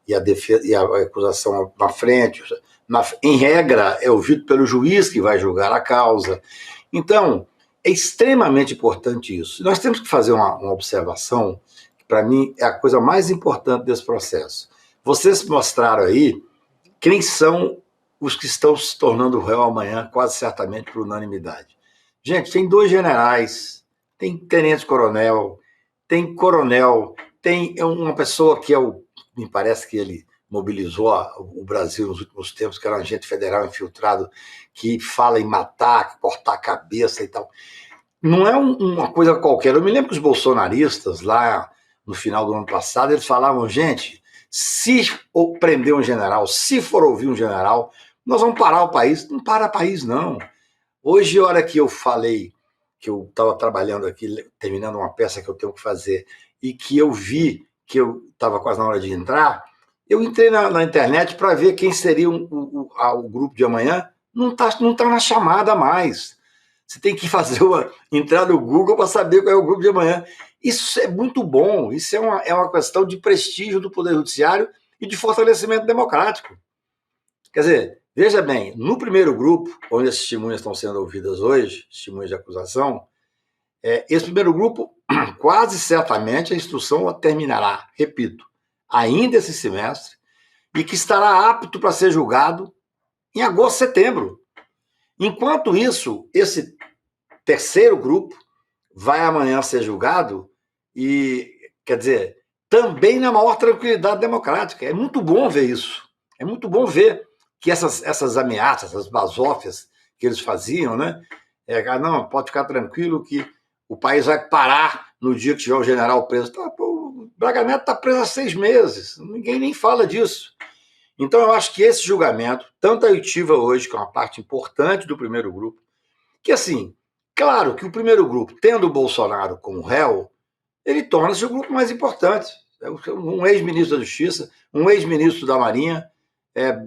e a defesa e a acusação na frente. Em regra, é ouvido pelo juiz que vai julgar a causa. Então, é extremamente importante isso. Nós temos que fazer uma observação, que para mim é a coisa mais importante desse processo. Vocês mostraram aí quem são os que estão se tornando réu amanhã, quase certamente por unanimidade. Gente, tem 2 generais, tem tenente-coronel, tem coronel, tem uma pessoa que me parece que ele mobilizou o Brasil nos últimos tempos, que era um agente federal infiltrado, que fala em matar, cortar a cabeça e tal. Não é uma coisa qualquer. Eu me lembro que os bolsonaristas, lá no final do ano passado, eles falavam, gente, se prender um general, se for ouvir um general, nós vamos parar o país. Não para o país, não. Hoje, a hora que eu falei que eu estava trabalhando aqui, terminando uma peça que eu tenho que fazer, e que eu vi que eu estava quase na hora de entrar, eu entrei na internet para ver quem seria o grupo de amanhã. Não tá na chamada mais. Você tem que entrar no Google para saber qual é o grupo de amanhã. Isso é muito bom. Isso é uma questão de prestígio do Poder Judiciário e de fortalecimento democrático. Quer dizer, veja bem, no primeiro grupo, onde as testemunhas estão sendo ouvidas hoje, testemunhas de acusação, esse primeiro grupo, quase certamente a instrução terminará, repito, ainda esse semestre, e que estará apto para ser julgado em agosto, setembro. Enquanto isso, esse terceiro grupo vai amanhã ser julgado e, quer dizer, também na maior tranquilidade democrática. É muito bom ver isso. É muito bom ver que essas ameaças, essas basófias que eles faziam, né? Não, pode ficar tranquilo que o país vai parar no dia que tiver o general preso. O Braga Neto está preso há 6 meses. Ninguém nem fala disso. Então, eu acho que esse julgamento, tanto a oitiva hoje, que é uma parte importante do primeiro grupo, que, assim, claro que o primeiro grupo, tendo o Bolsonaro como réu, ele torna-se o grupo mais importante. Um ex-ministro da Justiça, um ex-ministro da Marinha,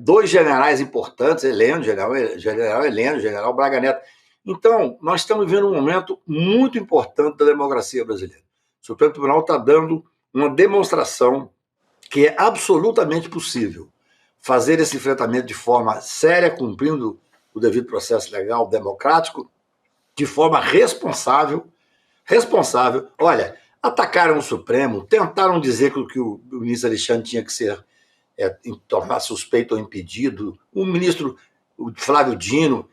2 generais importantes, general Heleno, general Braga Neto. Então, nós estamos vivendo um momento muito importante da democracia brasileira. O Supremo Tribunal está dando uma demonstração que é absolutamente possível fazer esse enfrentamento de forma séria, cumprindo o devido processo legal democrático, de forma responsável. Olha, atacaram o Supremo, tentaram dizer que o ministro Alexandre tinha que ser tornar suspeito ou impedido, o ministro Flávio Dino,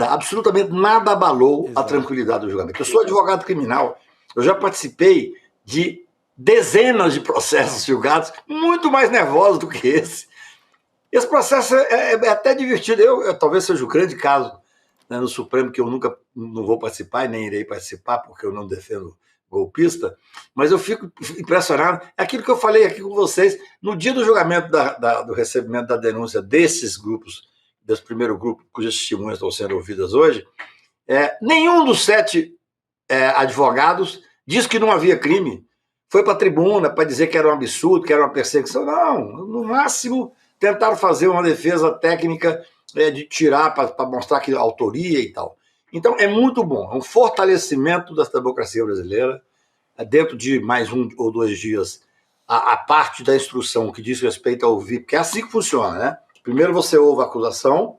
absolutamente nada abalou a tranquilidade do julgamento. Eu sou advogado criminal, eu já participei de dezenas de processos julgados, muito mais nervosos do que esse. Esse processo é até divertido. Eu talvez seja o grande caso, né, no Supremo, que eu nunca não vou participar e nem irei participar, porque eu não defendo golpista, mas eu fico impressionado. É aquilo que eu falei aqui com vocês, no dia do julgamento do recebimento da denúncia desses grupos, desse primeiro grupo, cujas testemunhas estão sendo ouvidas hoje, nenhum dos 7 advogados diz que não havia crime. Foi para a tribuna para dizer que era um absurdo, que era uma perseguição. Não, no máximo tentaram fazer uma defesa técnica de tirar para mostrar que autoria e tal. Então é muito bom, é um fortalecimento da democracia brasileira. Dentro de mais 1 ou 2 dias, a parte da instrução que diz respeito a ouvir, porque é assim que funciona, né? Primeiro você ouve a acusação,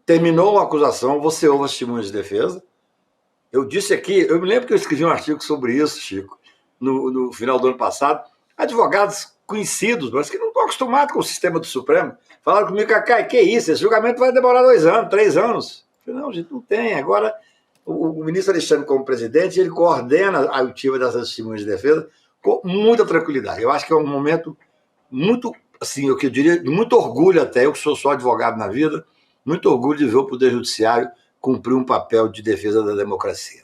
terminou a acusação, você ouve as testemunhas de defesa. Eu disse aqui, eu me lembro que eu escrevi um artigo sobre isso, Chico, no final do ano passado. Advogados conhecidos, mas que não estão acostumados com o sistema do Supremo. Falaram comigo, Cacá, que isso? Esse julgamento vai demorar 2 anos, 3 anos. Eu falei, não, gente, não tem. Agora, o ministro Alexandre, como presidente, ele coordena a oitiva dessas testemunhas de defesa com muita tranquilidade. Eu acho que é um momento muito, assim, o que eu diria, de muito orgulho até, eu que sou só advogado na vida, muito orgulho de ver o Poder Judiciário cumprir um papel de defesa da democracia.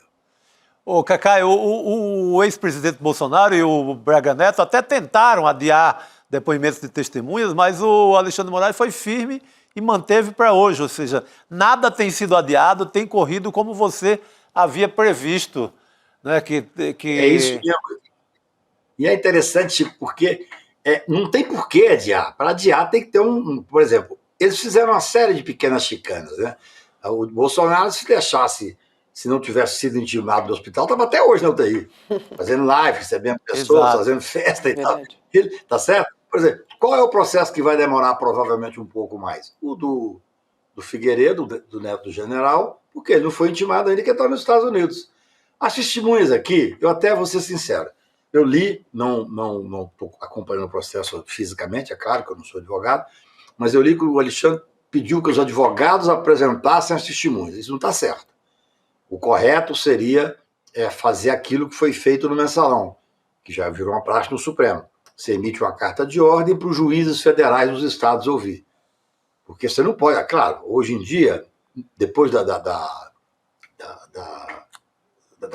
Ô, Cacá, o ex-presidente Bolsonaro e o Braga Neto até tentaram adiar depoimentos de testemunhas, mas o Alexandre de Moraes foi firme e manteve para hoje, ou seja, nada tem sido adiado, tem corrido como você havia previsto. Né, É isso mesmo. E é interessante porque não tem por que adiar. Para adiar tem que ter por exemplo, eles fizeram uma série de pequenas chicanas. Né? O Bolsonaro, se deixasse, se não tivesse sido intimado do hospital, estava até hoje na UTI, fazendo live, recebendo pessoas, Exato. fazendo festa e tal. Tá certo? Por exemplo, qual é o processo que vai demorar provavelmente um pouco mais? O do Figueiredo, do neto do general, porque ele não foi intimado ainda, que está nos Estados Unidos. As testemunhas aqui, eu até vou ser sincero, eu li, não estou acompanhando o processo fisicamente, é claro que eu não sou advogado, mas eu li que o Alexandre pediu que os advogados apresentassem as testemunhas. Isso não está certo. O correto seria fazer aquilo que foi feito no mensalão, que já virou uma praxe no Supremo. Você emite uma carta de ordem para os juízes federais dos estados ouvir. Porque você não pode... Claro, hoje em dia, depois da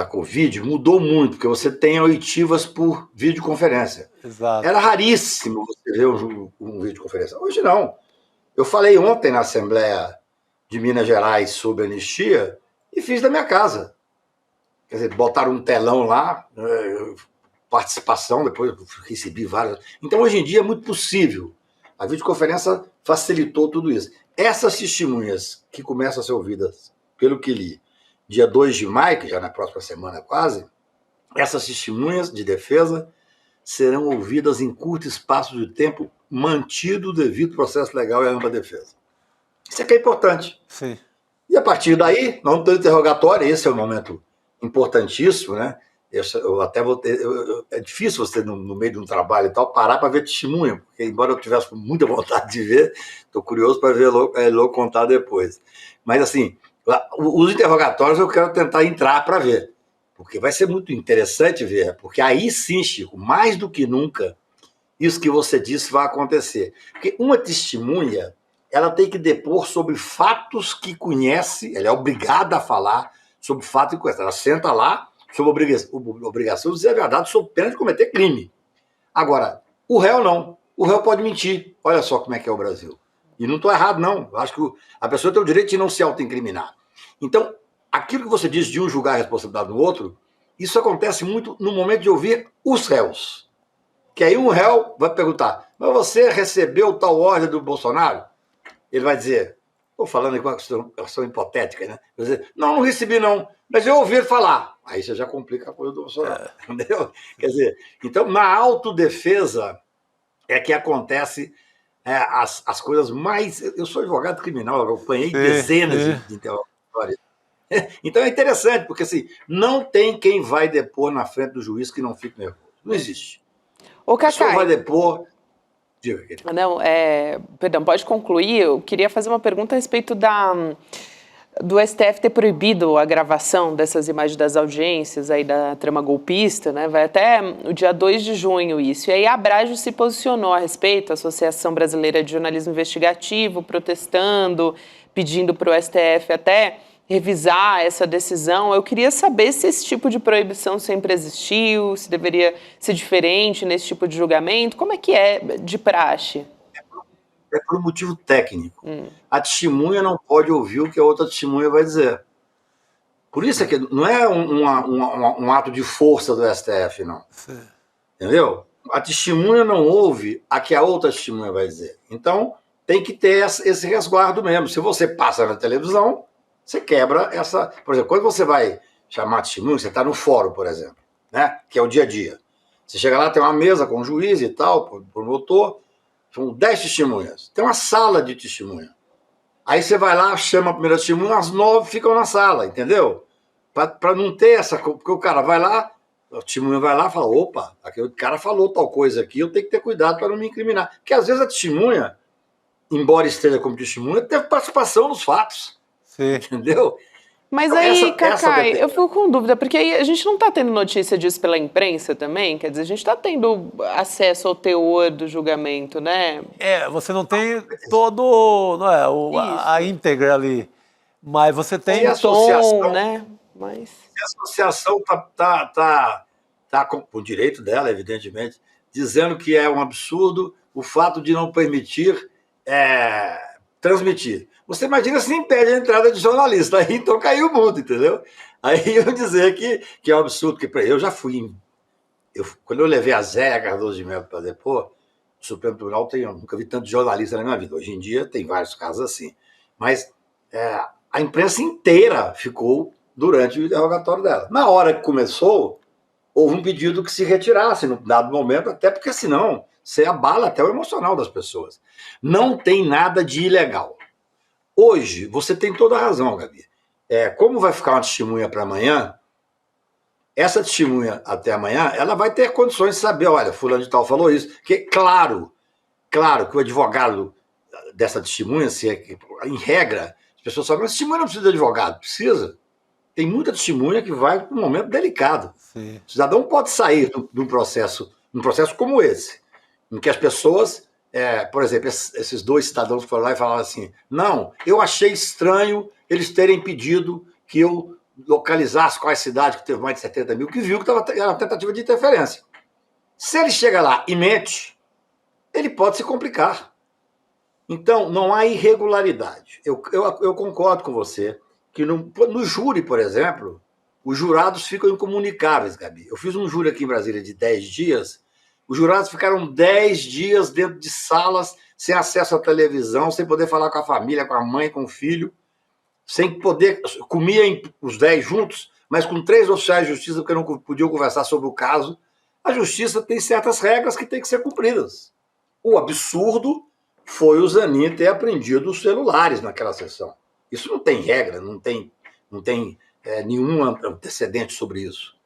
Covid, mudou muito, porque você tem oitivas por videoconferência. Exato. Era raríssimo você ver um videoconferência. Hoje não. Eu falei ontem na Assembleia de Minas Gerais sobre anistia e fiz da minha casa. Quer dizer, botaram um telão lá, participação, depois recebi várias. Então, hoje em dia, é muito possível. A videoconferência facilitou tudo isso. Essas testemunhas que começam a ser ouvidas, pelo que li, dia 2 de maio, que já na próxima semana quase, essas testemunhas de defesa serão ouvidas em curto espaço de tempo, mantido o devido processo legal e a ampla defesa. Isso aqui é importante. Sim. E a partir daí, nós vamos ter interrogatório, esse é um momento importantíssimo, né? Eu até vou ter, é difícil você, no meio de um trabalho e tal, parar para ver testemunha, porque embora eu tivesse muita vontade de ver, estou curioso para ver logo contar depois. Mas assim, os interrogatórios eu quero tentar entrar para ver, porque vai ser muito interessante ver, porque aí sim, Chico, mais do que nunca, isso que você disse vai acontecer. Porque uma testemunha, ela tem que depor sobre fatos que conhece, ela é obrigada a falar sobre fatos que conhece. Ela senta lá, sob obrigação de dizer a verdade, sob pena de cometer crime. Agora, o réu não. O réu pode mentir. Olha só como é que é o Brasil. E não estou errado, não. Eu acho que a pessoa tem o direito de não se autoincriminar. Então, aquilo que você diz de um julgar a responsabilidade do outro, isso acontece muito no momento de ouvir os réus. Que aí um réu vai perguntar, mas você recebeu tal ordem do Bolsonaro? Ele vai dizer, estou falando aqui uma questão hipotética, né? Vai dizer, não recebi não, mas eu ouvi ele falar. Aí você já complica a coisa do Bolsonaro, entendeu? Quer dizer, então na autodefesa é que acontece as coisas mais... Eu sou advogado criminal, eu acompanhei dezenas de interrogatórios. Então é interessante, porque assim, não tem quem vai depor na frente do juiz que não fique nervoso. Não existe. Ô, Cacá, vai depor... Diga, querido. Não, perdão, pode concluir. Eu queria fazer uma pergunta a respeito do STF ter proibido a gravação dessas imagens das audiências aí da trama golpista, né? Vai até o dia 2 de junho isso. E aí a Abraju se posicionou a respeito, a Associação Brasileira de Jornalismo Investigativo, protestando, pedindo para o STF até revisar essa decisão. Eu queria saber se esse tipo de proibição sempre existiu, se deveria ser diferente nesse tipo de julgamento. Como é que é de praxe? É por um motivo técnico. A testemunha não pode ouvir o que a outra testemunha vai dizer. Por isso é que não é um ato de força do STF, não. Sim. Entendeu? A testemunha não ouve a que a outra testemunha vai dizer. Então, tem que ter esse resguardo mesmo. Se você passa na televisão, você quebra essa... Por exemplo, quando você vai chamar testemunha, você está no fórum, por exemplo, né? Que é o dia a dia. Você chega lá, tem uma mesa com o juiz e tal, promotor, são 10 testemunhas. Tem uma sala de testemunha. Aí você vai lá, chama a primeira testemunha, as 9 ficam na sala, entendeu? Para não ter essa... Porque o cara vai lá, A testemunha vai lá e fala, opa, aquele cara falou tal coisa aqui, eu tenho que ter cuidado para não me incriminar. Porque às vezes a testemunha, embora esteja como testemunha, teve participação nos fatos. Sim. Entendeu? Mas aí, Cacai, eu fico com dúvida, porque aí a gente não está tendo notícia disso pela imprensa também? Quer dizer, a gente está tendo acesso ao teor do julgamento, né? Você não tem todo, não é, a íntegra ali, mas você tem a associação, né? Mas... A associação tá com o direito dela, evidentemente, dizendo que é um absurdo o fato de não permitir transmitir. Você imagina se impede a entrada de jornalista, aí então caiu o mundo, entendeu? Aí eu dizer que é um absurdo, porque eu já fui... quando eu levei a Zélia Cardoso de Mello para depor, o Supremo Tribunal eu nunca vi tanto jornalista na minha vida. Hoje em dia tem vários casos assim. Mas a imprensa inteira ficou durante o interrogatório dela. Na hora que começou, houve um pedido que se retirasse num dado momento, até porque senão você abala até o emocional das pessoas. Não tem nada de ilegal. Hoje, você tem toda a razão, Gabi. Como vai ficar uma testemunha para amanhã, essa testemunha até amanhã, ela vai ter condições de saber, olha, fulano de tal falou isso. Porque, claro que o advogado dessa testemunha, em regra, as pessoas falam, mas testemunha não precisa de advogado. Precisa. Tem muita testemunha que vai para um momento delicado. Sim. O cidadão pode sair de um processo como esse, em que as pessoas... por exemplo, esses dois cidadãos foram lá e falaram assim, não, eu achei estranho eles terem pedido que eu localizasse qual é a cidade que teve mais de 70 mil, que viu que era uma tentativa de interferência. Se ele chega lá e mente, ele pode se complicar. Então, não há irregularidade. Eu concordo com você que no júri, por exemplo, os jurados ficam incomunicáveis, Gabi. Eu fiz um júri aqui em Brasília de 10 dias, os jurados ficaram 10 dias dentro de salas, sem acesso à televisão, sem poder falar com a família, com a mãe, com o filho, sem poder... Comiam os 10 juntos, mas com 3 oficiais de justiça, porque não podiam conversar sobre o caso. A justiça tem certas regras que têm que ser cumpridas. O absurdo foi o Zanin ter apreendido os celulares naquela sessão. Isso não tem regra, não tem nenhum antecedente sobre isso.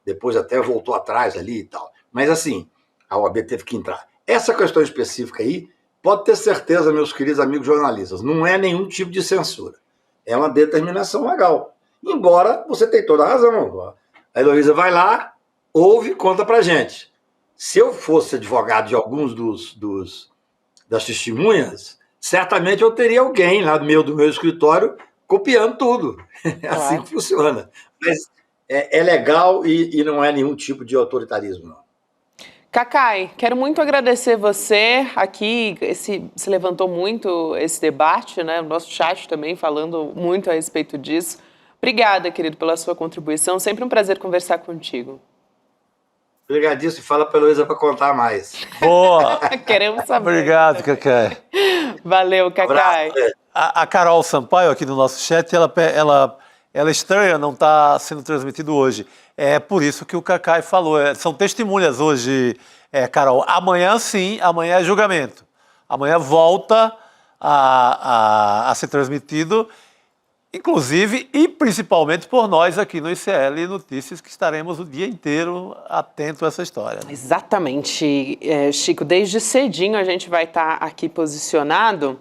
Depois até voltou atrás ali e tal. Mas assim... A OAB teve que entrar. Essa questão específica aí, pode ter certeza, meus queridos amigos jornalistas, não é nenhum tipo de censura. É uma determinação legal. Embora você tenha toda a razão. A Heloísa vai lá, ouve e conta pra gente. Se eu fosse advogado de alguns das testemunhas, certamente eu teria alguém lá do meu escritório copiando tudo. É assim que funciona. Mas é legal e não é nenhum tipo de autoritarismo, não. Cacai, quero muito agradecer você aqui, se levantou muito esse debate, né? O nosso chat também falando muito a respeito disso. Obrigada, querido, pela sua contribuição. Sempre um prazer conversar contigo. Obrigadíssimo. Fala para a Heloísa para contar mais. Boa! Queremos saber. Obrigado, Cacai. Valeu, Cacai. A Carol Sampaio, aqui no nosso chat, ela estranha não estar sendo transmitido hoje. É por isso que o Cacai falou. São testemunhas hoje, Carol. Amanhã, sim, amanhã é julgamento. Amanhã volta a ser transmitido, inclusive e principalmente por nós aqui no ICL Notícias, que estaremos o dia inteiro atento a essa história. Né? Exatamente, Chico. Desde cedinho a gente vai estar aqui posicionado.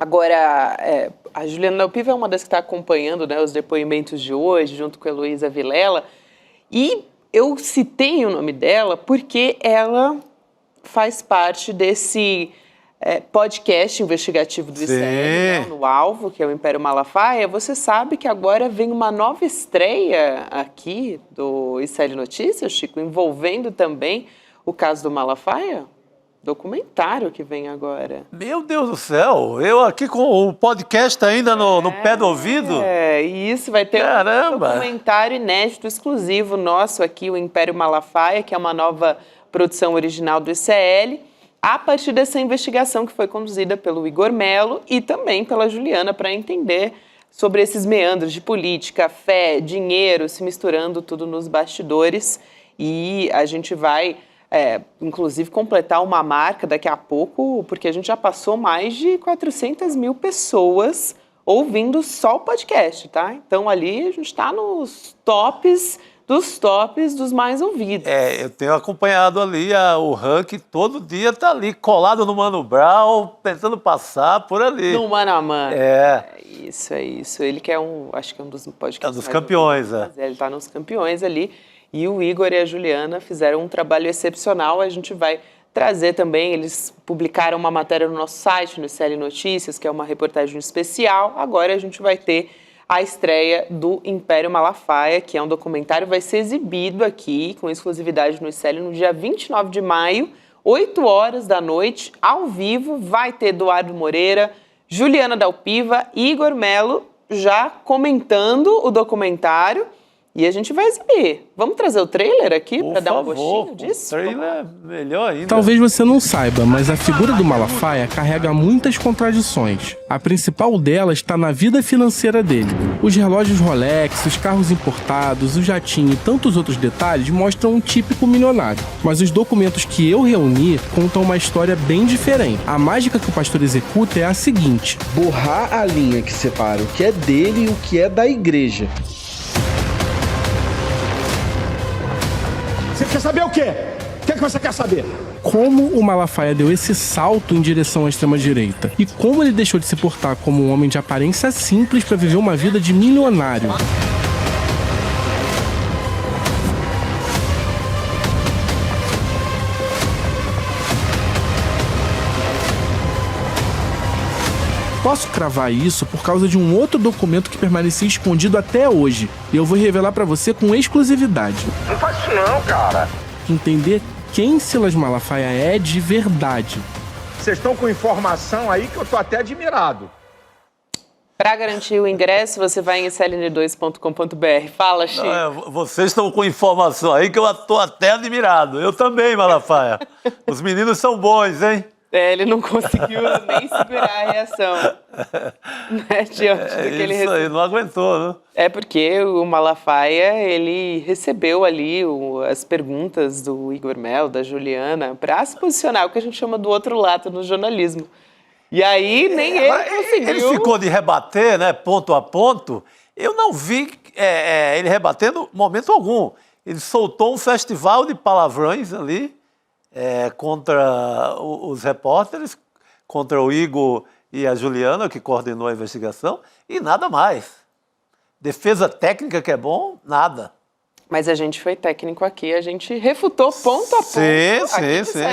Agora, a Juliana Del Piva é uma das que está acompanhando, né, os depoimentos de hoje, junto com a Heloísa Vilela. E eu citei o nome dela porque ela faz parte desse podcast investigativo do ICL, né, no Alvo, que é o Império Malafaia. Você sabe que agora vem uma nova estreia aqui do ICL Notícias, Chico, envolvendo também o caso do Malafaia? Documentário que vem agora. Meu Deus do céu, eu aqui com o podcast ainda no pé do ouvido. E isso vai ter um documentário inédito, exclusivo nosso aqui, o Império Malafaia, que é uma nova produção original do ICL, a partir dessa investigação que foi conduzida pelo Igor Mello e também pela Juliana, para entender sobre esses meandros de política, fé, dinheiro, se misturando tudo nos bastidores. E a gente vai... inclusive completar uma marca daqui a pouco, porque a gente já passou mais de 400 mil pessoas ouvindo só o podcast, tá? Então ali a gente está nos tops dos tops dos mais ouvidos. Eu tenho acompanhado ali o ranking, todo dia tá ali, colado no Mano Brown, tentando passar por ali. No Mano a Mano. É isso. Ele que acho que é um dos podcasts. É um dos campeões, Ele tá nos campeões ali. E o Igor e a Juliana fizeram um trabalho excepcional. A gente vai trazer também, eles publicaram uma matéria no nosso site, no ICL Notícias, que é uma reportagem especial. Agora a gente vai ter a estreia do Império Malafaia, que é um documentário, vai ser exibido aqui com exclusividade no ICL no dia 29 de maio, 8 horas da noite, ao vivo. Vai ter Eduardo Moreira, Juliana Dalpiva, Igor Melo já comentando o documentário. E a gente vai exibir. Vamos trazer o trailer aqui para dar um gostinho disso? O trailer é melhor ainda. Talvez você não saiba, mas a figura do Malafaia carrega muitas contradições. A principal delas está na vida financeira dele. Os relógios Rolex, os carros importados, o jatinho e tantos outros detalhes mostram um típico milionário. Mas os documentos que eu reuni contam uma história bem diferente. A mágica que o pastor executa é a seguinte: borrar a linha que separa o que é dele e o que é da igreja. Você quer saber o quê? O que você quer saber? Como o Malafaia deu esse salto em direção à extrema-direita e como ele deixou de se portar como um homem de aparência simples para viver uma vida de milionário. Posso cravar isso por causa de um outro documento que permanecia escondido até hoje. E eu vou revelar pra você com exclusividade. Não faz isso não, cara. Entender quem Silas Malafaia é de verdade. Vocês estão com informação aí que eu tô até admirado. Para garantir o ingresso, você vai em sln2.com.br. Fala, Chico. Vocês estão com informação aí que eu tô até admirado. Eu também, Malafaia. Os meninos são bons, hein? Ele não conseguiu nem segurar a reação, né, diante do que ele recebeu. Aí, não aguentou, né? É porque o Malafaia, ele recebeu ali as perguntas do Igor Melo, da Juliana, para se posicionar, o que a gente chama do outro lado no jornalismo. E aí, nem ele conseguiu. Ele ficou de rebater, né, ponto a ponto. Eu não vi ele rebatendo momento algum. Ele soltou um festival de palavrões ali, contra os repórteres, contra o Igor e a Juliana, que coordenou a investigação, e nada mais. Defesa técnica que é bom, nada. Mas a gente foi técnico aqui, a gente refutou ponto a ponto. Sim.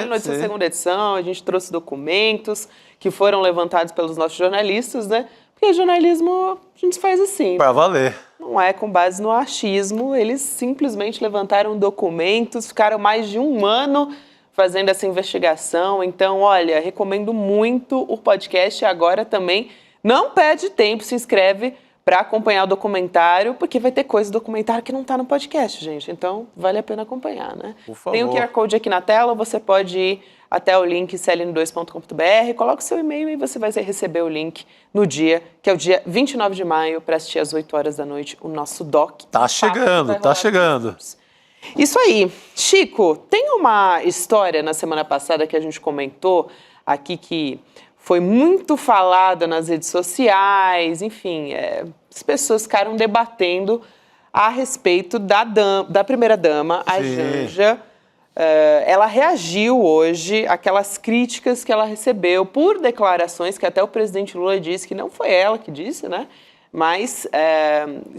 Notícia segunda edição, a gente trouxe documentos que foram levantados pelos nossos jornalistas, né? Porque jornalismo a gente faz assim. Para valer. Não é com base no achismo, eles simplesmente levantaram documentos, ficaram mais de um ano fazendo essa investigação. Então, olha, recomendo muito o podcast. Agora também não perde tempo, se inscreve para acompanhar o documentário, porque vai ter coisa do documentário que não está no podcast, gente. Então, vale a pena acompanhar, né? Por favor. Tem o QR Code aqui na tela, você pode ir até o link sln2.com.br, coloca o seu e-mail e você vai receber o link no dia, que é o dia 29 de maio, para assistir às 8 horas da noite o nosso doc. Tá chegando. Isso aí. Chico, tem uma história na semana passada que a gente comentou aqui que foi muito falada nas redes sociais, enfim, as pessoas ficaram debatendo a respeito da primeira-dama, a Janja. Ela reagiu hoje àquelas críticas que ela recebeu por declarações que até o presidente Lula disse que não foi ela que disse, né? Mas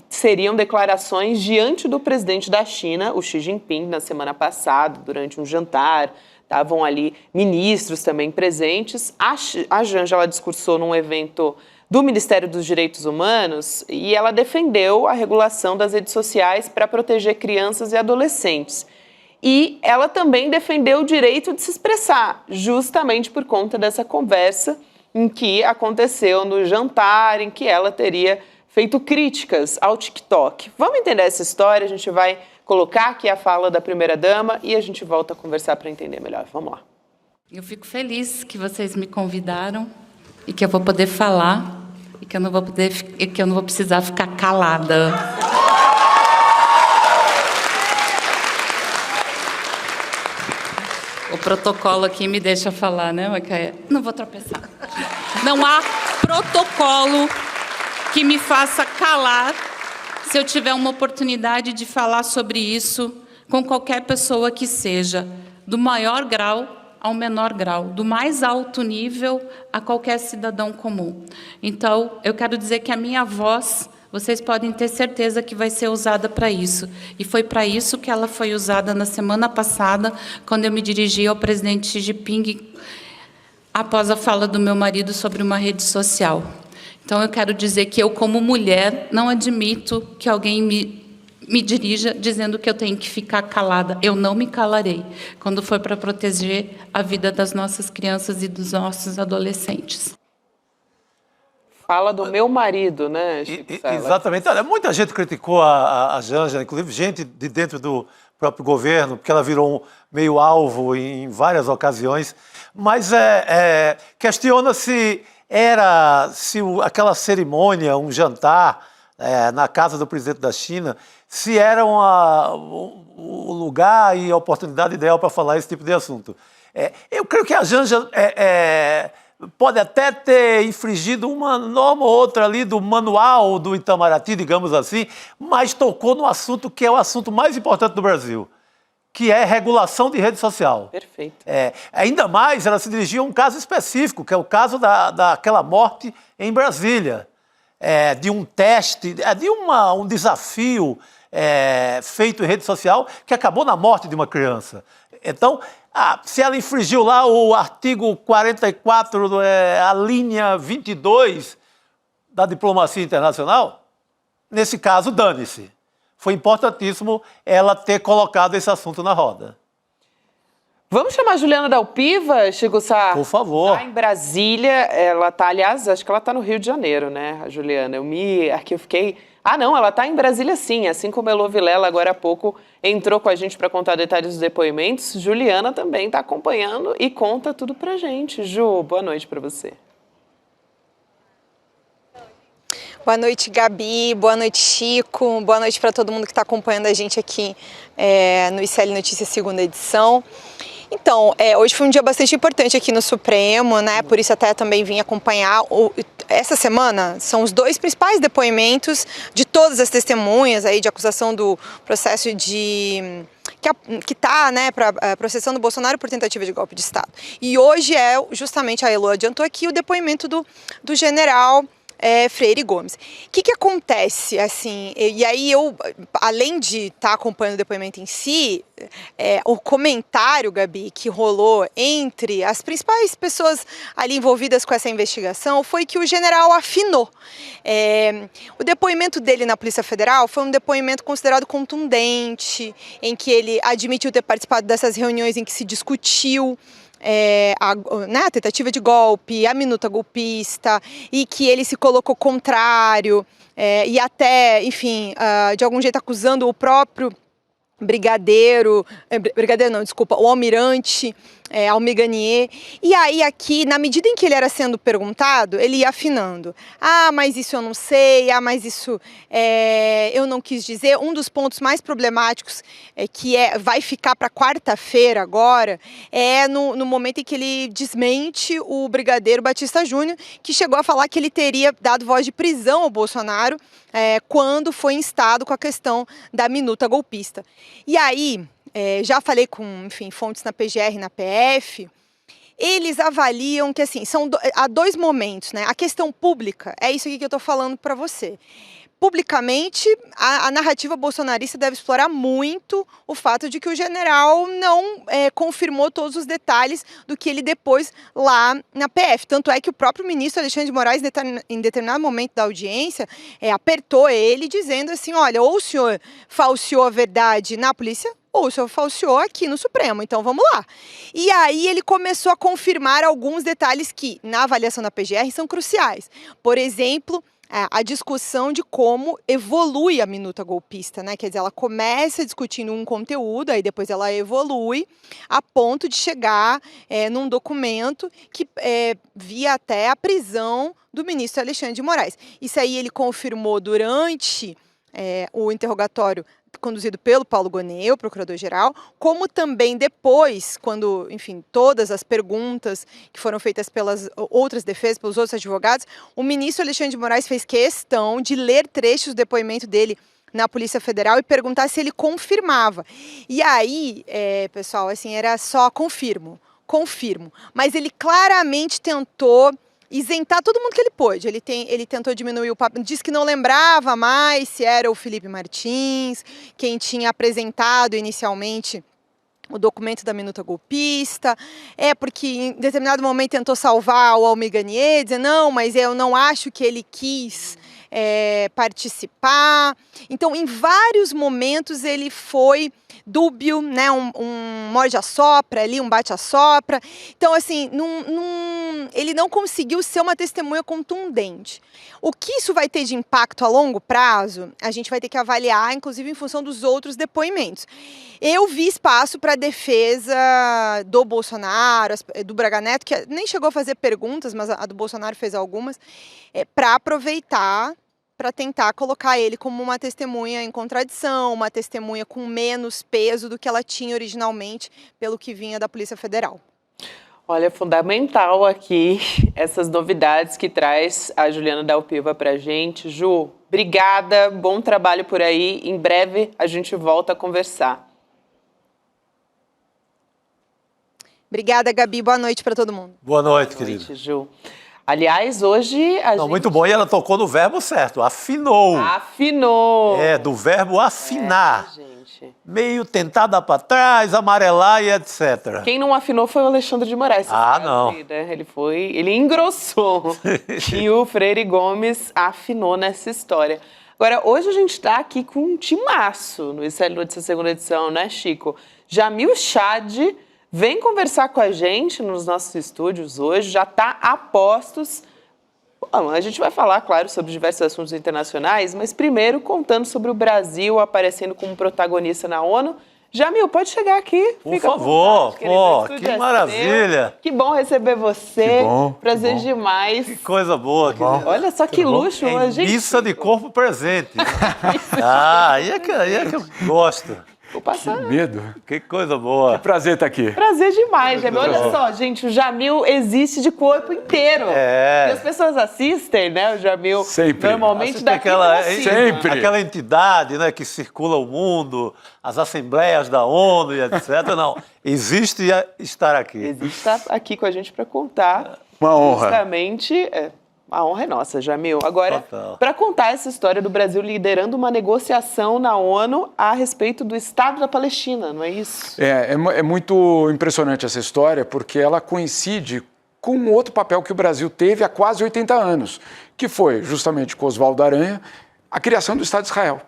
seriam declarações diante do presidente da China, o Xi Jinping, na semana passada, durante um jantar. Estavam ali ministros também presentes. A Janja, ela discursou num evento do Ministério dos Direitos Humanos e ela defendeu a regulação das redes sociais para proteger crianças e adolescentes. E ela também defendeu o direito de se expressar, justamente por conta dessa conversa em que aconteceu no jantar, em que ela teria feito críticas ao TikTok. Vamos entender essa história, a gente vai colocar aqui a fala da primeira-dama e a gente volta a conversar para entender melhor. Vamos lá. Eu fico feliz que vocês me convidaram e que eu vou poder falar e que eu não vou precisar ficar calada. O protocolo aqui me deixa falar, né, Macaé? Não vou tropeçar. Não há protocolo que me faça calar se eu tiver uma oportunidade de falar sobre isso com qualquer pessoa que seja, do maior grau ao menor grau, do mais alto nível a qualquer cidadão comum. Então, eu quero dizer que a minha voz, vocês podem ter certeza que vai ser usada para isso. E foi para isso que ela foi usada na semana passada, quando eu me dirigi ao presidente Xi Jinping, após a fala do meu marido sobre uma rede social. Então, eu quero dizer que eu, como mulher, não admito que alguém me dirija dizendo que eu tenho que ficar calada. Eu não me calarei quando for para proteger a vida das nossas crianças e dos nossos adolescentes. Fala do meu marido, né, Chico Sala? Exatamente. Olha, muita gente criticou a Janja, inclusive gente de dentro do próprio governo, porque ela virou meio alvo em várias ocasiões. Mas questiona se aquela cerimônia, um jantar na casa do presidente da China, se era o lugar e a oportunidade ideal para falar esse tipo de assunto. Eu creio que a Janja pode até ter infringido uma norma ou outra ali do manual do Itamaraty, digamos assim, mas tocou no assunto que é o assunto mais importante do Brasil, que é regulação de rede social. Perfeito. Ainda mais, ela se dirigiu a um caso específico, que é o caso daquela morte em Brasília, de um teste, de um desafio feito em rede social que acabou na morte de uma criança. Então, se ela infringiu lá o artigo 44, a linha 22 da diplomacia internacional, nesse caso, dane-se. Foi importantíssimo ela ter colocado esse assunto na roda. Vamos chamar a Juliana Dalpiva, Chico Sá? Por favor. Está em Brasília, ela está, aliás, acho que ela está no Rio de Janeiro, né, a Juliana? Aqui eu fiquei... não, ela está em Brasília sim, assim como a Elô Vilela agora há pouco entrou com a gente para contar detalhes dos depoimentos, Juliana também está acompanhando e conta tudo pra gente. Ju, boa noite para você. Boa noite, Gabi. Boa noite, Chico. Boa noite para todo mundo que está acompanhando a gente aqui no ICL Notícias, segunda edição. Então, hoje foi um dia bastante importante aqui no Supremo, né? Por isso até também vim acompanhar. Essa semana são os dois principais depoimentos de todas as testemunhas aí de acusação do processo que está, né, processando o Bolsonaro por tentativa de golpe de Estado. E hoje justamente, a Elô adiantou aqui, o depoimento do general Freire Gomes. O que acontece, assim, e aí eu, além de estar acompanhando o depoimento em si, o comentário, Gabi, que rolou entre as principais pessoas ali envolvidas com essa investigação foi que o general afinou. O depoimento dele na Polícia Federal foi um depoimento considerado contundente, em que ele admitiu ter participado dessas reuniões em que se discutiu a tentativa de golpe, a minuta golpista, e que ele se colocou contrário e até, enfim, de algum jeito acusando o próprio o almirante Almiganier. E aí aqui, na medida em que ele era sendo perguntado, ele ia afinando. Mas isso eu não sei, mas isso eu não quis dizer. Um dos pontos mais problemáticos vai ficar para quarta-feira agora, no momento em que ele desmente o brigadeiro Batista Júnior, que chegou a falar que ele teria dado voz de prisão ao Bolsonaro quando foi instado com a questão da minuta golpista. E aí, já falei com, enfim, fontes na PGR e na PF, eles avaliam que, assim, há dois momentos, né? A questão pública, é isso aqui que eu estou falando para você. Publicamente, a narrativa bolsonarista deve explorar muito o fato de que o general não confirmou todos os detalhes do que ele depois lá na PF. Tanto é que o próprio ministro Alexandre de Moraes, em determinado momento da audiência, apertou ele dizendo assim, olha, ou o senhor falseou a verdade na polícia, ou o senhor falseou aqui no Supremo, então vamos lá. E aí ele começou a confirmar alguns detalhes que, na avaliação da PGR, são cruciais. Por exemplo, a discussão de como evolui a minuta golpista, né? Quer dizer, ela começa discutindo um conteúdo, aí depois ela evolui a ponto de chegar num documento que via até a prisão do ministro Alexandre de Moraes. Isso aí ele confirmou durante o interrogatório conduzido pelo Paulo Gonet, o procurador-geral, como também depois, quando, enfim, todas as perguntas que foram feitas pelas outras defesas, pelos outros advogados, o ministro Alexandre de Moraes fez questão de ler trechos do depoimento dele na Polícia Federal e perguntar se ele confirmava. E aí, pessoal, assim, era só confirmo. Mas ele claramente tentou isentar todo mundo que ele pôde. Ele tentou diminuir o papo, disse que não lembrava mais se era o Felipe Martins, quem tinha apresentado inicialmente o documento da minuta golpista, porque em determinado momento tentou salvar o Almir Garnier, dizer, não, mas eu não acho que ele quis participar. Então, em vários momentos ele foi dúbio, né, um morde-a-sopra ali, um bate-a-sopra. Então, assim, ele não conseguiu ser uma testemunha contundente. O que isso vai ter de impacto a longo prazo, a gente vai ter que avaliar, inclusive em função dos outros depoimentos. Eu vi espaço para a defesa do Bolsonaro, do Braga Neto, que nem chegou a fazer perguntas, mas a do Bolsonaro fez algumas, para aproveitar, para tentar colocar ele como uma testemunha em contradição, uma testemunha com menos peso do que ela tinha originalmente, pelo que vinha da Polícia Federal. Olha, fundamental aqui essas novidades que traz a Juliana Dalpiva para a gente. Ju, obrigada, bom trabalho por aí. Em breve a gente volta a conversar. Obrigada, Gabi. Boa noite para todo mundo. Boa noite, querido. Boa noite, Ju. Aliás, hoje a gente... Muito bom, e ela tocou no verbo certo, afinou. Afinou. Do verbo afinar. Gente. Meio tentar dar para trás, amarelar e etc. Quem não afinou foi o Alexandre de Moraes. Não. Né? Ele engrossou. E o Freire Gomes afinou nessa história. Agora, hoje a gente está aqui com um timaço no Isso é Notícia, segunda edição, né, Chico? Jamil Chad vem conversar com a gente nos nossos estúdios hoje, já está a postos. Bom, a gente vai falar, claro, sobre diversos assuntos internacionais, mas primeiro contando sobre o Brasil aparecendo como protagonista na ONU. Jamil, pode chegar aqui. Por favor, que maravilha. Que bom receber você. Que bom. Prazer demais. Que coisa boa. Olha só que luxo hoje. Missa de corpo presente. Aí é que eu gosto. Vou passar. Que medo. Que coisa boa. Que prazer estar aqui. Prazer demais, Jamil. Olha só, gente, o Jamil existe de corpo inteiro. E as pessoas assistem, né, o Jamil? Sempre. Normalmente daqui Sempre. Aquela entidade, né, que circula o mundo, as assembleias da ONU e etc. Não, existe estar aqui. Existe estar aqui com a gente para contar. Uma honra. Justamente... A honra é nossa, Jamil. Agora, para contar essa história do Brasil liderando uma negociação na ONU a respeito do Estado da Palestina, não é isso? É muito impressionante essa história, porque ela coincide com outro papel que o Brasil teve há quase 80 anos, que foi, justamente com Oswaldo Aranha, a criação do Estado de Israel.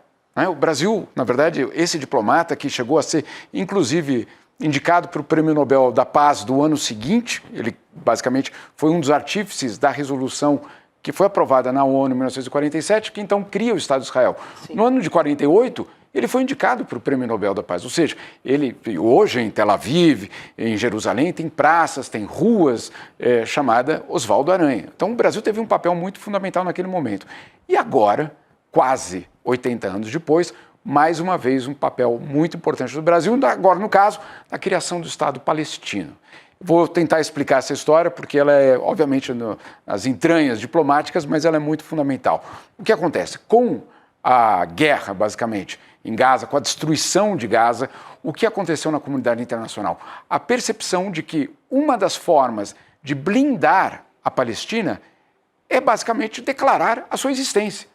O Brasil, na verdade, esse diplomata que chegou a ser, inclusive, indicado para o Prêmio Nobel da Paz do ano seguinte, ele basicamente foi um dos artífices da resolução que foi aprovada na ONU em 1947, que então cria o Estado de Israel. Sim. No ano de 48, ele foi indicado para o Prêmio Nobel da Paz, ou seja, ele hoje em Tel Aviv, em Jerusalém, tem praças, tem ruas chamada Oswaldo Aranha. Então o Brasil teve um papel muito fundamental naquele momento. E agora, quase 80 anos depois, mais uma vez um papel muito importante do Brasil, agora no caso, na criação do Estado palestino. Vou tentar explicar essa história porque ela é, obviamente, nas entranhas diplomáticas, mas ela é muito fundamental. O que acontece? Com a guerra, basicamente, em Gaza, com a destruição de Gaza, o que aconteceu na comunidade internacional? A percepção de que uma das formas de blindar a Palestina é basicamente declarar a sua existência.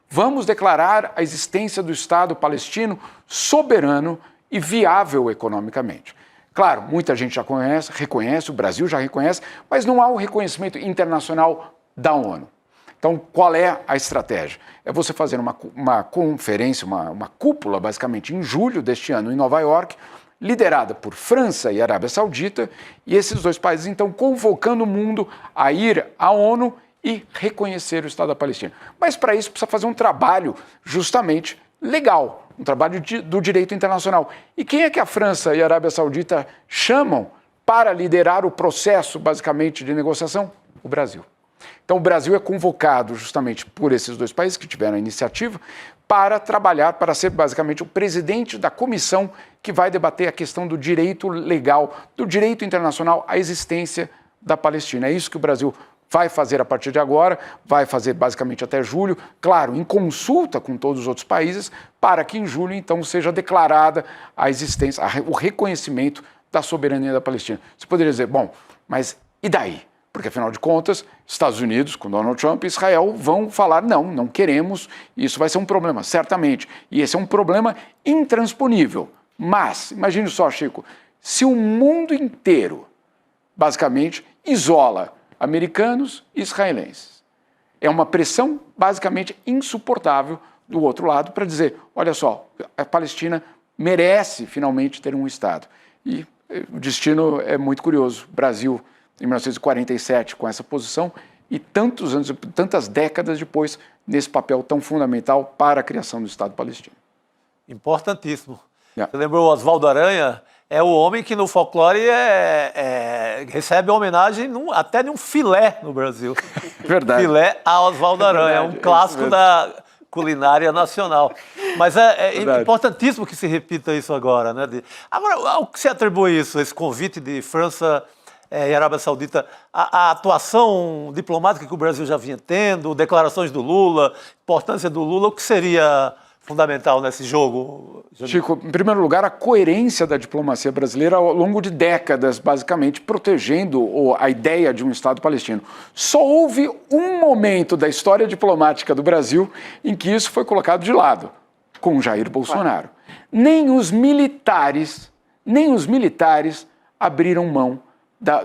Vamos declarar a existência do Estado palestino soberano e viável economicamente. Claro, muita gente já reconhece, o Brasil já reconhece, mas não há um reconhecimento internacional da ONU. Então, qual é a estratégia? É você fazer uma conferência, uma cúpula, basicamente, em julho deste ano, em Nova York, liderada por França e Arábia Saudita, e esses dois países, então, convocando o mundo a ir à ONU e reconhecer o Estado da Palestina. Mas para isso precisa fazer um trabalho justamente legal, um trabalho do direito internacional. E quem é que a França e a Arábia Saudita chamam para liderar o processo, basicamente, de negociação? O Brasil. Então o Brasil é convocado justamente por esses dois países que tiveram a iniciativa para trabalhar, para ser basicamente o presidente da comissão que vai debater a questão do direito legal, do direito internacional à existência da Palestina. É isso que o Brasil vai fazer a partir de agora, vai fazer basicamente até julho, claro, em consulta com todos os outros países, para que em julho, então, seja declarada a existência, o reconhecimento da soberania da Palestina. Você poderia dizer, bom, mas e daí? Porque, afinal de contas, Estados Unidos, com Donald Trump e Israel, vão falar, não queremos, isso vai ser um problema, certamente. E esse é um problema intransponível. Mas, imagine só, Chico, se o mundo inteiro, basicamente, isola americanos e israelenses. É uma pressão basicamente insuportável do outro lado para dizer, olha só, a Palestina merece finalmente ter um Estado. E o destino é muito curioso. Brasil, em 1947, com essa posição, e tantos anos, tantas décadas depois, nesse papel tão fundamental para a criação do Estado palestino. Importantíssimo. Você lembrou o Oswaldo Aranha? É o homem que no folclore recebe a homenagem até de um filé no Brasil. Verdade. Filé a Oswaldo Aranha, é um clássico da culinária nacional. Mas é importantíssimo que se repita isso agora, né? Agora, ao que se atribui isso, esse convite de França e Arábia Saudita, a atuação diplomática que o Brasil já vinha tendo, declarações do Lula, importância do Lula, o que seria fundamental nesse jogo? Chico, em primeiro lugar, a coerência da diplomacia brasileira ao longo de décadas, basicamente, protegendo a ideia de um Estado palestino. Só houve um momento da história diplomática do Brasil em que isso foi colocado de lado, com Jair Bolsonaro. Nem os militares abriram mão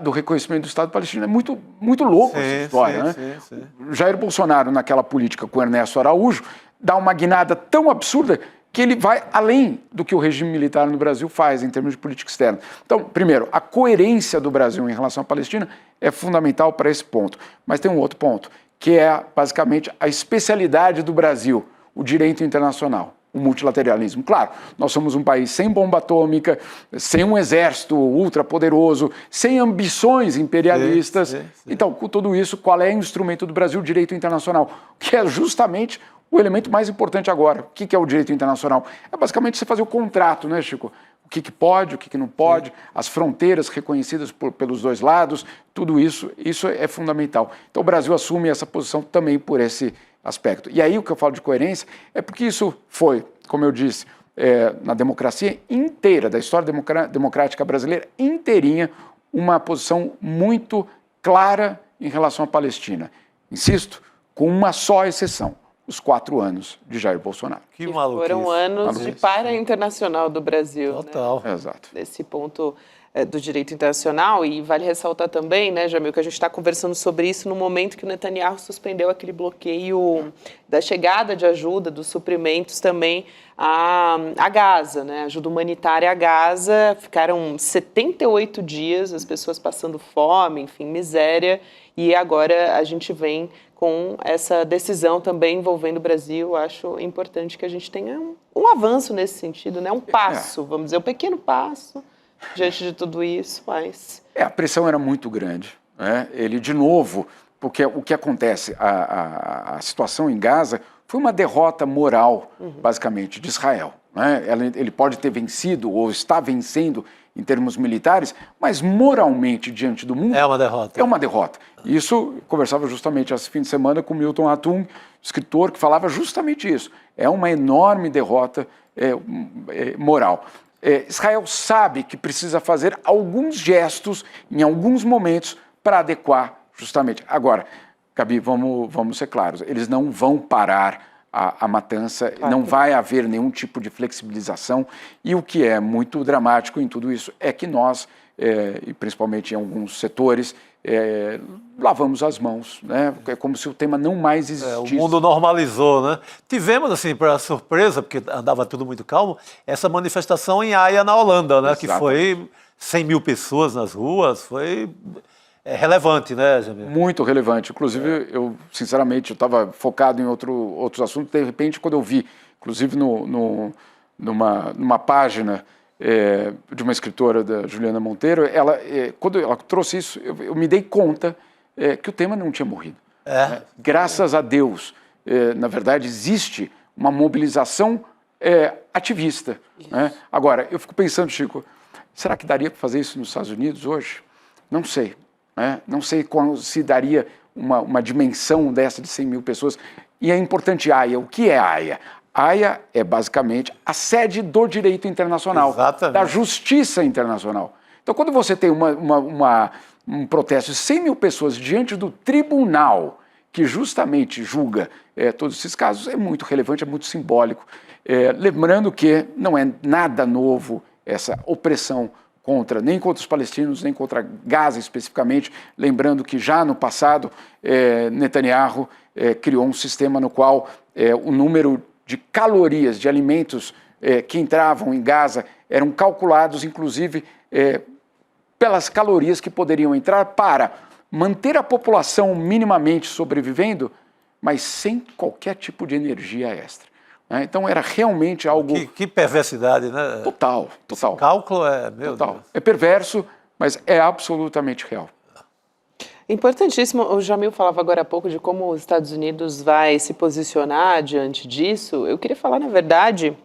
do reconhecimento do Estado palestino. É muito louco essa história, né? Sim. Jair Bolsonaro, naquela política com Ernesto Araújo, dá uma guinada tão absurda que ele vai além do que o regime militar no Brasil faz em termos de política externa. Então, primeiro, a coerência do Brasil em relação à Palestina é fundamental para esse ponto. Mas tem um outro ponto, que é basicamente a especialidade do Brasil, o direito internacional, o multilateralismo. Claro, nós somos um país sem bomba atômica, sem um exército ultrapoderoso, sem ambições imperialistas. Sim. Então, com tudo isso, qual é o instrumento do Brasil? O direito internacional, que é justamente o elemento mais importante agora. O que é o direito internacional? É basicamente você fazer o contrato, né, Chico? O que pode, o que não pode, as fronteiras reconhecidas pelos dois lados, tudo isso é fundamental. Então o Brasil assume essa posição também por esse aspecto. E aí o que eu falo de coerência é porque isso foi, como eu disse, na democracia inteira, da história democrática brasileira inteirinha, uma posição muito clara em relação à Palestina. Insisto, com uma só exceção. Os 4 anos de Jair Bolsonaro. Que maluquice. Foram anos de para internacional do Brasil. Total. Né? Exato. Nesse ponto do direito internacional, e vale ressaltar também, né, Jamil, que a gente está conversando sobre isso no momento que o Netanyahu suspendeu aquele bloqueio da chegada de ajuda, dos suprimentos também a Gaza, né, ajuda humanitária a Gaza. Ficaram 78 dias as pessoas passando fome, enfim, miséria, e agora a gente vem com essa decisão também envolvendo o Brasil. Acho importante que a gente tenha um avanço nesse sentido, né? Um passo, vamos dizer, um pequeno passo diante de tudo isso, mas... A pressão era muito grande, né? Ele, de novo, porque o que acontece, a situação em Gaza foi uma derrota moral, basicamente, de Israel, né? Ele pode ter vencido ou está vencendo em termos militares, mas moralmente diante do mundo... É uma derrota. É uma derrota. Isso, eu conversava justamente esse fim de semana com Milton Atum, escritor, que falava justamente isso. É uma enorme derrota moral. Israel sabe que precisa fazer alguns gestos em alguns momentos para adequar justamente. Agora, Gabi, vamos ser claros, eles não vão parar a matança, não vai haver nenhum tipo de flexibilização, e o que é muito dramático em tudo isso é que nós, e principalmente em alguns setores, lavamos as mãos, né? É como se o tema não mais existisse. O mundo normalizou, né? Tivemos, assim, para surpresa, porque andava tudo muito calmo, essa manifestação em Haia, na Holanda, né? Que foi 100 mil pessoas nas ruas, foi... relevante, né, Jamil? Muito relevante. Inclusive, eu, sinceramente, eu estava focado em outros assuntos. De repente, quando eu vi, inclusive numa página de uma escritora, da Juliana Monteiro, quando ela trouxe isso, eu me dei conta que o tema não tinha morrido. Graças a Deus, na verdade, existe uma mobilização ativista. Né? Agora, eu fico pensando, Chico, será que daria para fazer isso nos Estados Unidos hoje? Não sei. Não sei se daria uma dimensão dessa de 100 mil pessoas. E é importante AIA. O que é AIA? AIA é basicamente a sede do direito internacional, da justiça internacional. Então, quando você tem um protesto de 100 mil pessoas diante do tribunal que justamente julga todos esses casos, é muito relevante, é muito simbólico. Lembrando que não é nada novo essa opressão nem contra os palestinos, nem contra Gaza especificamente. Lembrando que já no passado, Netanyahu criou um sistema no qual o número de calorias, de alimentos que entravam em Gaza eram calculados, inclusive, pelas calorias que poderiam entrar para manter a população minimamente sobrevivendo, mas sem qualquer tipo de energia extra. Então era realmente algo... Que perversidade, né? Total. Esse cálculo meu Deus. É perverso, mas é absolutamente real. Importantíssimo, o Jamil falava agora há pouco de como os Estados Unidos vai se posicionar diante disso. Eu queria falar, na verdade,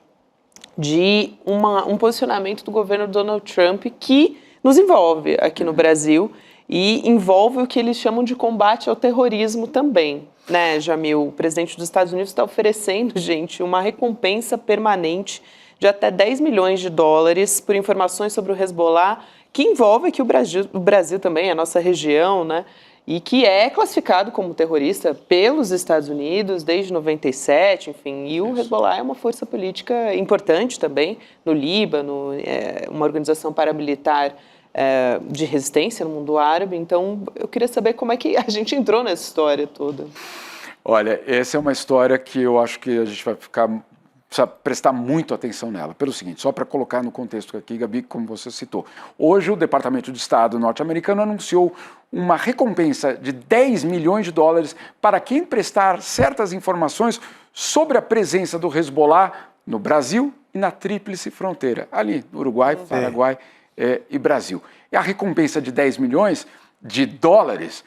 de um posicionamento do governo Donald Trump que nos envolve aqui no Brasil e envolve o que eles chamam de combate ao terrorismo também. Né, Jamil? O presidente dos Estados Unidos está oferecendo, gente, uma recompensa permanente de até 10 milhões de dólares por informações sobre o Hezbollah, que envolve aqui o Brasil também, a nossa região, né? E que é classificado como terrorista pelos Estados Unidos desde 97, enfim. E o Hezbollah é uma força política importante também no Líbano, uma organização paramilitar de resistência no mundo árabe. Então, eu queria saber como é que a gente entrou nessa história toda. Olha, essa é uma história que eu acho que a gente vai precisa prestar muito atenção nela. Pelo seguinte, só para colocar no contexto aqui, Gabi, como você citou. Hoje, o Departamento de Estado norte-americano anunciou uma recompensa de 10 milhões de dólares para quem prestar certas informações sobre a presença do Hezbollah no Brasil e na Tríplice Fronteira, ali no Uruguai, Paraguai e Brasil. E a recompensa de 10 milhões de dólares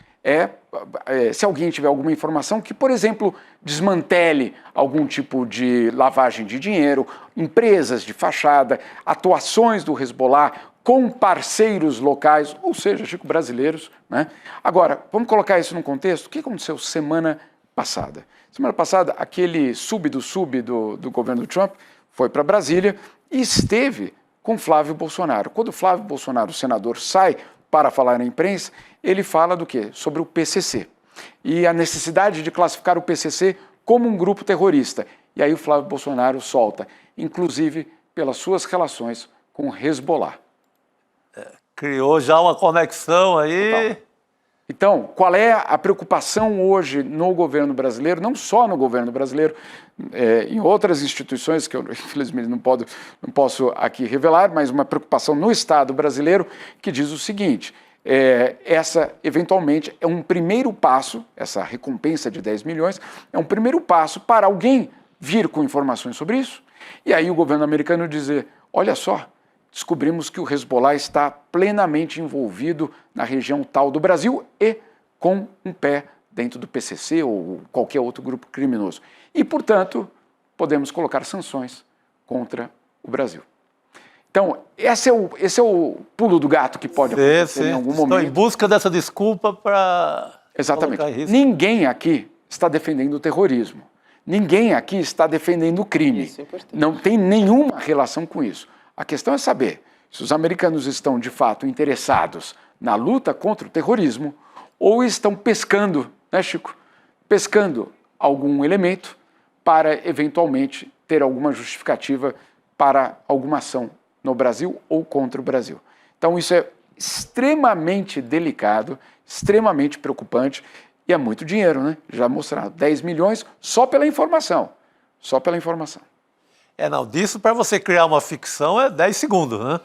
se alguém tiver alguma informação que, por exemplo, desmantele algum tipo de lavagem de dinheiro, empresas de fachada, atuações do Hezbollah com parceiros locais, ou seja, Chico, brasileiros, né? Agora, vamos colocar isso num contexto. O que aconteceu semana passada? Semana passada, aquele sub do governo Trump foi para Brasília e esteve com Flávio Bolsonaro. Quando Flávio Bolsonaro, o senador, sai para falar na imprensa, ele fala do quê? Sobre o PCC. E a necessidade de classificar o PCC como um grupo terrorista. E aí o Flávio Bolsonaro solta, inclusive pelas suas relações com o Hezbollah. Criou já uma conexão aí. Então, qual é a preocupação hoje no governo brasileiro, não só no governo brasileiro, em outras instituições que eu, infelizmente, não posso aqui revelar, mas uma preocupação no Estado brasileiro que diz o seguinte: essa, eventualmente, é um primeiro passo, essa recompensa de 10 milhões, é um primeiro passo para alguém vir com informações sobre isso, e aí o governo americano dizer, olha só, descobrimos que o Hezbollah está plenamente envolvido na região tal do Brasil e com um pé dentro do PCC ou qualquer outro grupo criminoso. E, portanto, podemos colocar sanções contra o Brasil. Então, esse é o pulo do gato que pode acontecer em algum momento. Estou em busca dessa desculpa para... Exatamente. Ninguém aqui está defendendo o terrorismo. Ninguém aqui está defendendo o crime. Isso é importante. Não tem nenhuma relação com isso. A questão é saber se os americanos estão, de fato, interessados na luta contra o terrorismo ou estão pescando, né, Chico? Pescando algum elemento para, eventualmente, ter alguma justificativa para alguma ação no Brasil ou contra o Brasil. Então, isso é extremamente delicado, extremamente preocupante e é muito dinheiro, né? Já mostraram 10 milhões só pela informação. Só pela informação. Não, disso para você criar uma ficção é 10 segundos, né?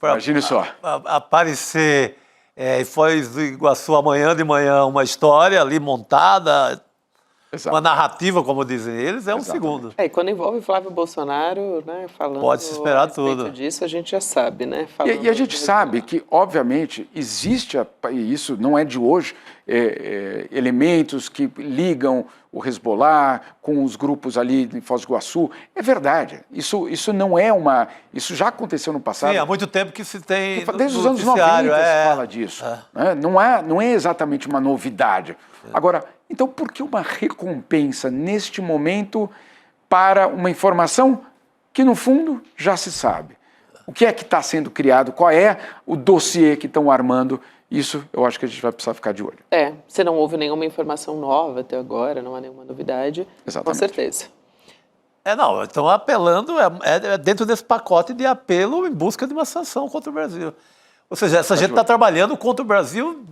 Imagine só. Aparecer Foz do Iguaçu amanhã de manhã uma história ali montada, uma narrativa, como dizem eles, é um segundo. E quando envolve Flávio Bolsonaro, né, falando pode se esperar tudo disso, a gente já sabe, né? E a gente sabe que, obviamente, existe, e isso não é de hoje, elementos que ligam o Hezbollah com os grupos ali em Foz do Iguaçu. É verdade. Isso não é uma... Isso já aconteceu no passado. Sim, há muito tempo que se tem... Desde os anos 90 se fala disso. Né? Não é exatamente uma novidade. Agora, então por que uma recompensa neste momento para uma informação que, no fundo, já se sabe? O que é que está sendo criado? Qual é o dossiê que estão armando? Isso eu acho que a gente vai precisar ficar de olho. Se não houve nenhuma informação nova até agora, não há nenhuma novidade, exatamente. Com certeza. Não, estão apelando, dentro desse pacote de apelo em busca de uma sanção contra o Brasil. Ou seja, essa gente está trabalhando contra o Brasil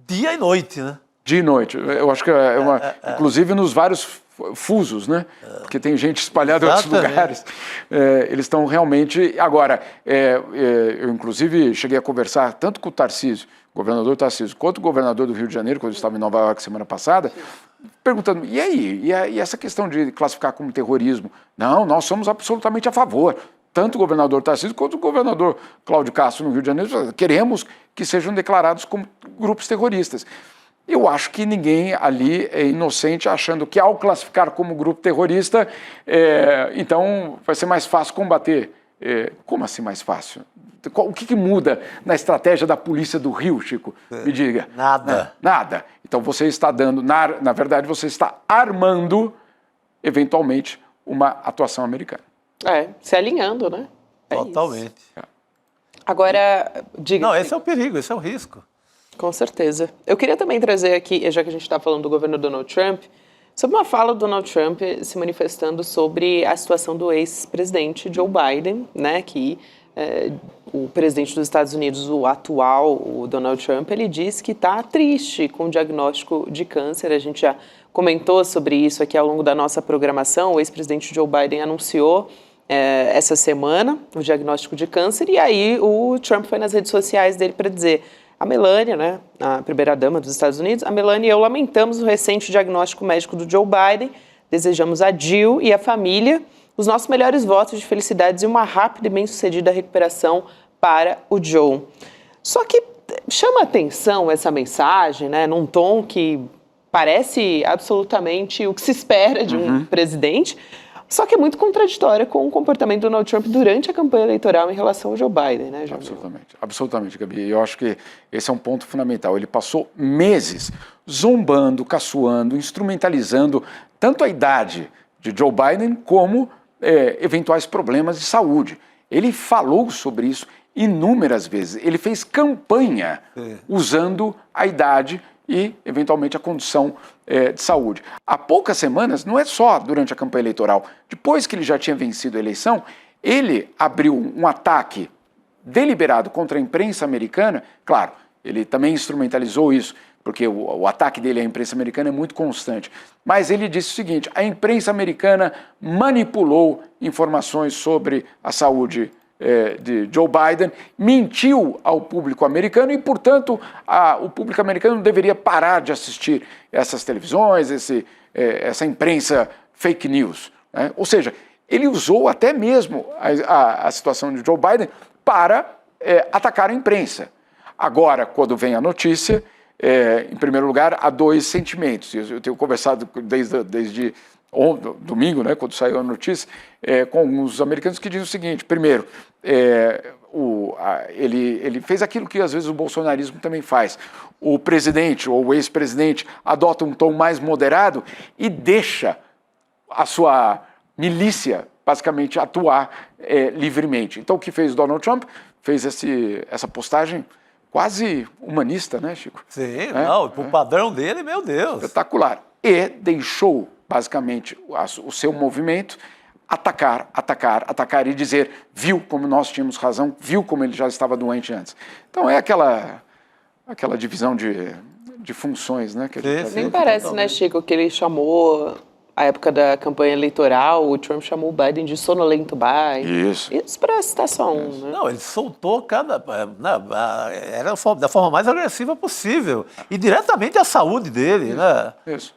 dia e noite, né? Dia e noite. Eu acho que inclusive nos vários fusos, né? Porque tem gente espalhada em outros lugares. Eles estão realmente... Agora, eu inclusive cheguei a conversar tanto com o Tarcísio, o governador Tarcísio, quanto o governador do Rio de Janeiro, quando eu estava em Nova York semana passada, perguntando, e aí? E essa questão de classificar como terrorismo? Não, nós somos absolutamente a favor. Tanto o governador Tarcísio quanto o governador Cláudio Castro no Rio de Janeiro, queremos que sejam declarados como grupos terroristas. Eu acho que ninguém ali é inocente achando que ao classificar como grupo terrorista, então vai ser mais fácil combater. Como assim mais fácil? O que muda na estratégia da polícia do Rio, Chico? Me diga. Nada. Nada. Então você está dando, na verdade, você está armando, eventualmente, uma atuação americana. Se alinhando, né? Totalmente. Agora, diga. Não, esse é o perigo, esse é o risco. Com certeza. Eu queria também trazer aqui, já que a gente está falando do governo Donald Trump, sobre uma fala do Donald Trump se manifestando sobre a situação do ex-presidente Joe Biden, né, que o presidente dos Estados Unidos, o atual, o Donald Trump, ele diz que está triste com o diagnóstico de câncer. A gente já comentou sobre isso aqui ao longo da nossa programação. O ex-presidente Joe Biden anunciou essa semana o diagnóstico de câncer, e aí o Trump foi nas redes sociais dele para dizer: a Melania, né, a primeira-dama dos Estados Unidos, a Melania e eu lamentamos o recente diagnóstico médico do Joe Biden, desejamos a Jill e a família os nossos melhores votos de felicidades e uma rápida e bem-sucedida recuperação para o Joe. Só que chama atenção essa mensagem, né, num tom que parece absolutamente o que se espera de um presidente, só que é muito contraditória com o comportamento do Donald Trump durante a campanha eleitoral em relação ao Joe Biden, né, João? Absolutamente, Gabi. Eu acho que esse é um ponto fundamental. Ele passou meses zombando, caçoando, instrumentalizando tanto a idade de Joe Biden como eventuais problemas de saúde. Ele falou sobre isso inúmeras vezes. Ele fez campanha usando a idade e, eventualmente, a condição de saúde. Há poucas semanas, não é só durante a campanha eleitoral, depois que ele já tinha vencido a eleição, ele abriu um ataque deliberado contra a imprensa americana. Claro, ele também instrumentalizou isso, porque o ataque dele à imprensa americana é muito constante. Mas ele disse o seguinte: a imprensa americana manipulou informações sobre a saúde de Joe Biden, mentiu ao público americano e, portanto, o público americano deveria parar de assistir essas televisões, essa imprensa fake news, né? Ou seja, ele usou até mesmo a situação de Joe Biden para atacar a imprensa. Agora, quando vem a notícia, em primeiro lugar, há dois sentimentos. Eu tenho conversado desde domingo, né, quando saiu a notícia, com alguns americanos que dizem o seguinte: primeiro, ele fez aquilo que às vezes o bolsonarismo também faz. O presidente ou o ex-presidente adota um tom mais moderado e deixa a sua milícia basicamente atuar livremente. Então o que fez Donald Trump? Fez essa postagem quase humanista, né, Chico? Sim, o padrão dele, meu Deus. Espetacular. E deixou basicamente o seu movimento atacar e dizer: viu como nós tínhamos razão, viu como ele já estava doente antes. Então é aquela divisão de funções, né? Que nem parece, totalmente, né, Chico, que ele chamou, a época da campanha eleitoral, o Trump chamou o Biden de sonolento Biden. Isso para citar só um, né? Não, ele soltou era da forma mais agressiva possível. E diretamente à saúde dele, né? Isso.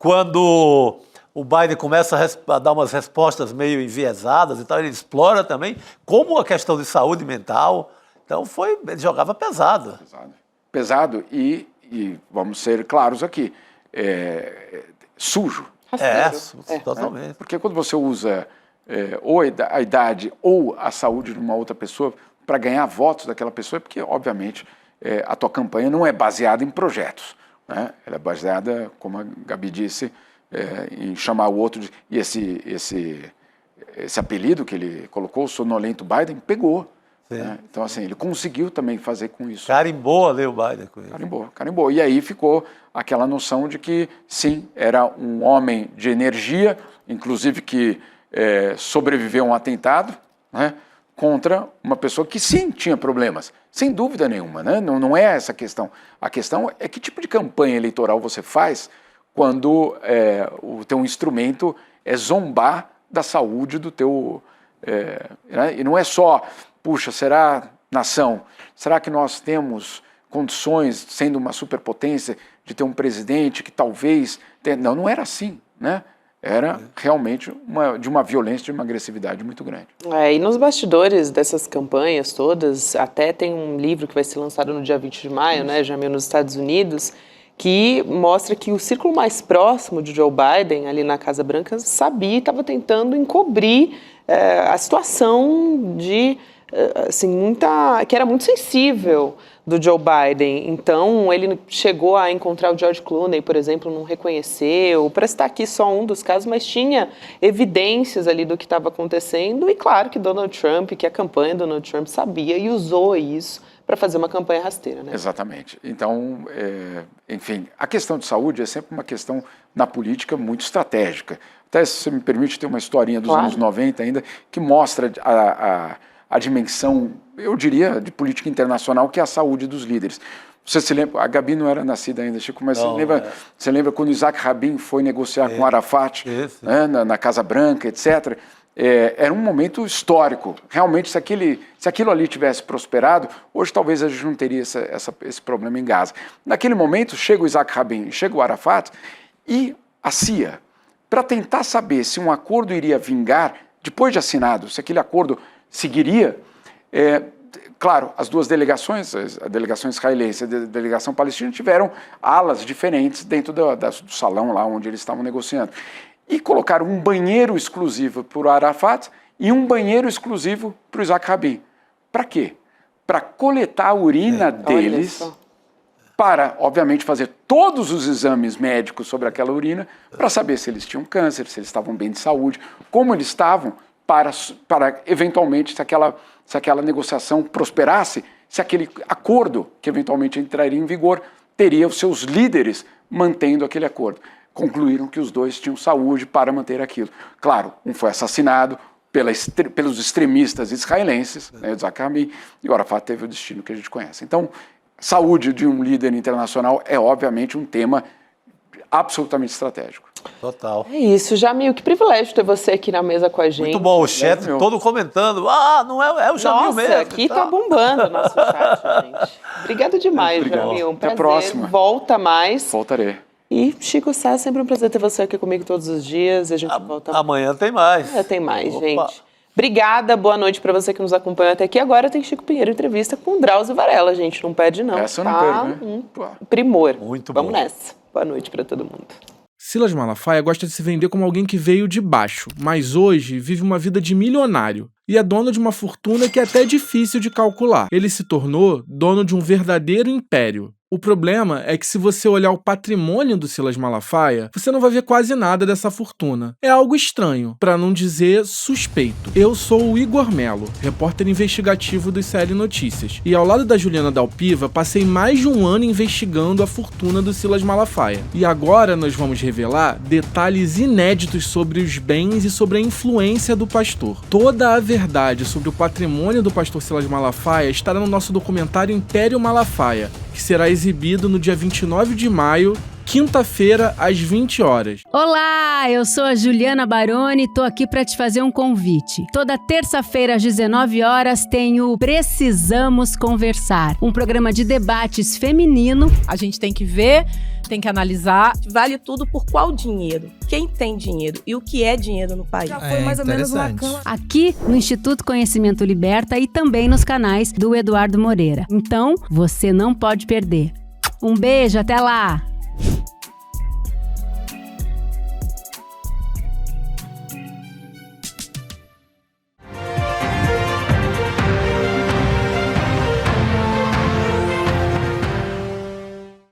quando o Biden começa a dar umas respostas meio enviesadas e tal, ele explora também como a questão de saúde mental. Então ele jogava pesado. Pesado e vamos ser claros aqui, sujo. Totalmente. Porque quando você usa ou a idade ou a saúde de uma outra pessoa para ganhar votos daquela pessoa, é porque, obviamente, a tua campanha não é baseada em projetos, né? Ela é baseada, como a Gabi disse, em chamar o outro e esse apelido que ele colocou, o sonolento Biden, pegou. Né? Então, assim, ele conseguiu também fazer com isso. Carimbou ali o Biden com ele. Carimbou. E aí ficou aquela noção de que, sim, era um homem de energia, inclusive que sobreviveu a um atentado, né? Contra uma pessoa que, sim, tinha problemas, sem dúvida nenhuma, né? Não é essa a questão. A questão é que tipo de campanha eleitoral você faz quando o teu instrumento é zombar da saúde do teu... né? E não é só, puxa, será que nós temos condições, sendo uma superpotência, de ter um presidente que talvez... Não era assim, né? Era realmente de uma violência, de uma agressividade muito grande. E nos bastidores dessas campanhas todas, até tem um livro que vai ser lançado no dia 20 de maio, né, já meio nos Estados Unidos, que mostra que o círculo mais próximo de Joe Biden, ali na Casa Branca, sabia e estava tentando encobrir a situação de... assim, que era muito sensível do Joe Biden. Então, ele chegou a encontrar o George Clooney, por exemplo, não reconheceu, para citar aqui só um dos casos, mas tinha evidências ali do que estava acontecendo, e claro que Donald Trump, que a campanha do Donald Trump sabia e usou isso para fazer uma campanha rasteira, né? Exatamente. Então, enfim, a questão de saúde é sempre uma questão na política muito estratégica. Até, se você me permite, ter uma historinha dos anos 90 ainda, que mostra a dimensão, eu diria, de política internacional, que é a saúde dos líderes. Você se lembra, a Gabi não era nascida ainda, Chico, mas você lembra quando Isaac Rabin foi negociar com Arafat, né, na Casa Branca, etc., era um momento histórico. Realmente, se aquilo ali tivesse prosperado, hoje talvez a gente não teria esse problema em Gaza. Naquele momento, chega o Isaac Rabin, chega o Arafat e a CIA, para tentar saber se um acordo iria vingar, depois de assinado, se aquele acordo seguiria, claro, as duas delegações, a delegação israelense e a delegação palestina, tiveram alas diferentes dentro do salão lá onde eles estavam negociando. E colocaram um banheiro exclusivo para o Arafat e um banheiro exclusivo para o Isaac Rabin. Para quê? Para coletar a urina deles, para, obviamente, fazer todos os exames médicos sobre aquela urina, para saber se eles tinham câncer, se eles estavam bem de saúde, como eles estavam, para eventualmente, se aquela negociação prosperasse, se aquele acordo que eventualmente entraria em vigor, teria os seus líderes mantendo aquele acordo. Concluíram que os dois tinham saúde para manter aquilo. Claro, um foi assassinado pelos extremistas israelenses, né, Isaac Rabin, e o Arafat teve o destino que a gente conhece. Então, saúde de um líder internacional é, obviamente, um tema absolutamente estratégico. Total. É isso, Jamil, que privilégio ter você aqui na mesa com a gente. Muito bom, o chat todo comentando. Não é o Jamil mesmo. Nossa, aqui tá bombando o nosso chat, gente. Obrigado demais, Jamil. Até a próxima. Volta mais. Voltarei. E, Chico Sá, é sempre um prazer ter você aqui comigo todos os dias. E a gente volta. Amanhã tem mais. Tem mais, gente. Obrigada, boa noite para você que nos acompanhou até aqui. Agora tem Chico Pinheiro, entrevista com o Drauzio Varela, gente. Não perde, não. Essa eu não perco, né? Um primor. Muito bom. Vamos nessa. Boa noite para todo mundo. Silas Malafaia gosta de se vender como alguém que veio de baixo, mas hoje vive uma vida de milionário e é dono de uma fortuna que é até difícil de calcular. Ele se tornou dono de um verdadeiro império. O problema é que se você olhar o patrimônio do Silas Malafaia, você não vai ver quase nada dessa fortuna. É algo estranho, para não dizer suspeito. Eu sou o Igor Melo, repórter investigativo do CL Notícias, e ao lado da Juliana Dalpiva, passei mais de um ano investigando a fortuna do Silas Malafaia. E agora nós vamos revelar detalhes inéditos sobre os bens e sobre a influência do pastor. Toda a verdade sobre o patrimônio do pastor Silas Malafaia estará no nosso documentário Império Malafaia, que será exibido no dia 29 de maio quinta-feira, às 20 horas. Olá, eu sou a Juliana Baroni e tô aqui para te fazer um convite. Toda terça-feira, às 19 horas, tem o Precisamos Conversar, um programa de debates feminino. A gente tem que ver, tem que analisar. Vale tudo por qual dinheiro? Quem tem dinheiro e o que é dinheiro no país? Já foi mais ou menos uma cama. Aqui no Instituto Conhecimento Liberta e também nos canais do Eduardo Moreira. Então, você não pode perder. Um beijo, até lá!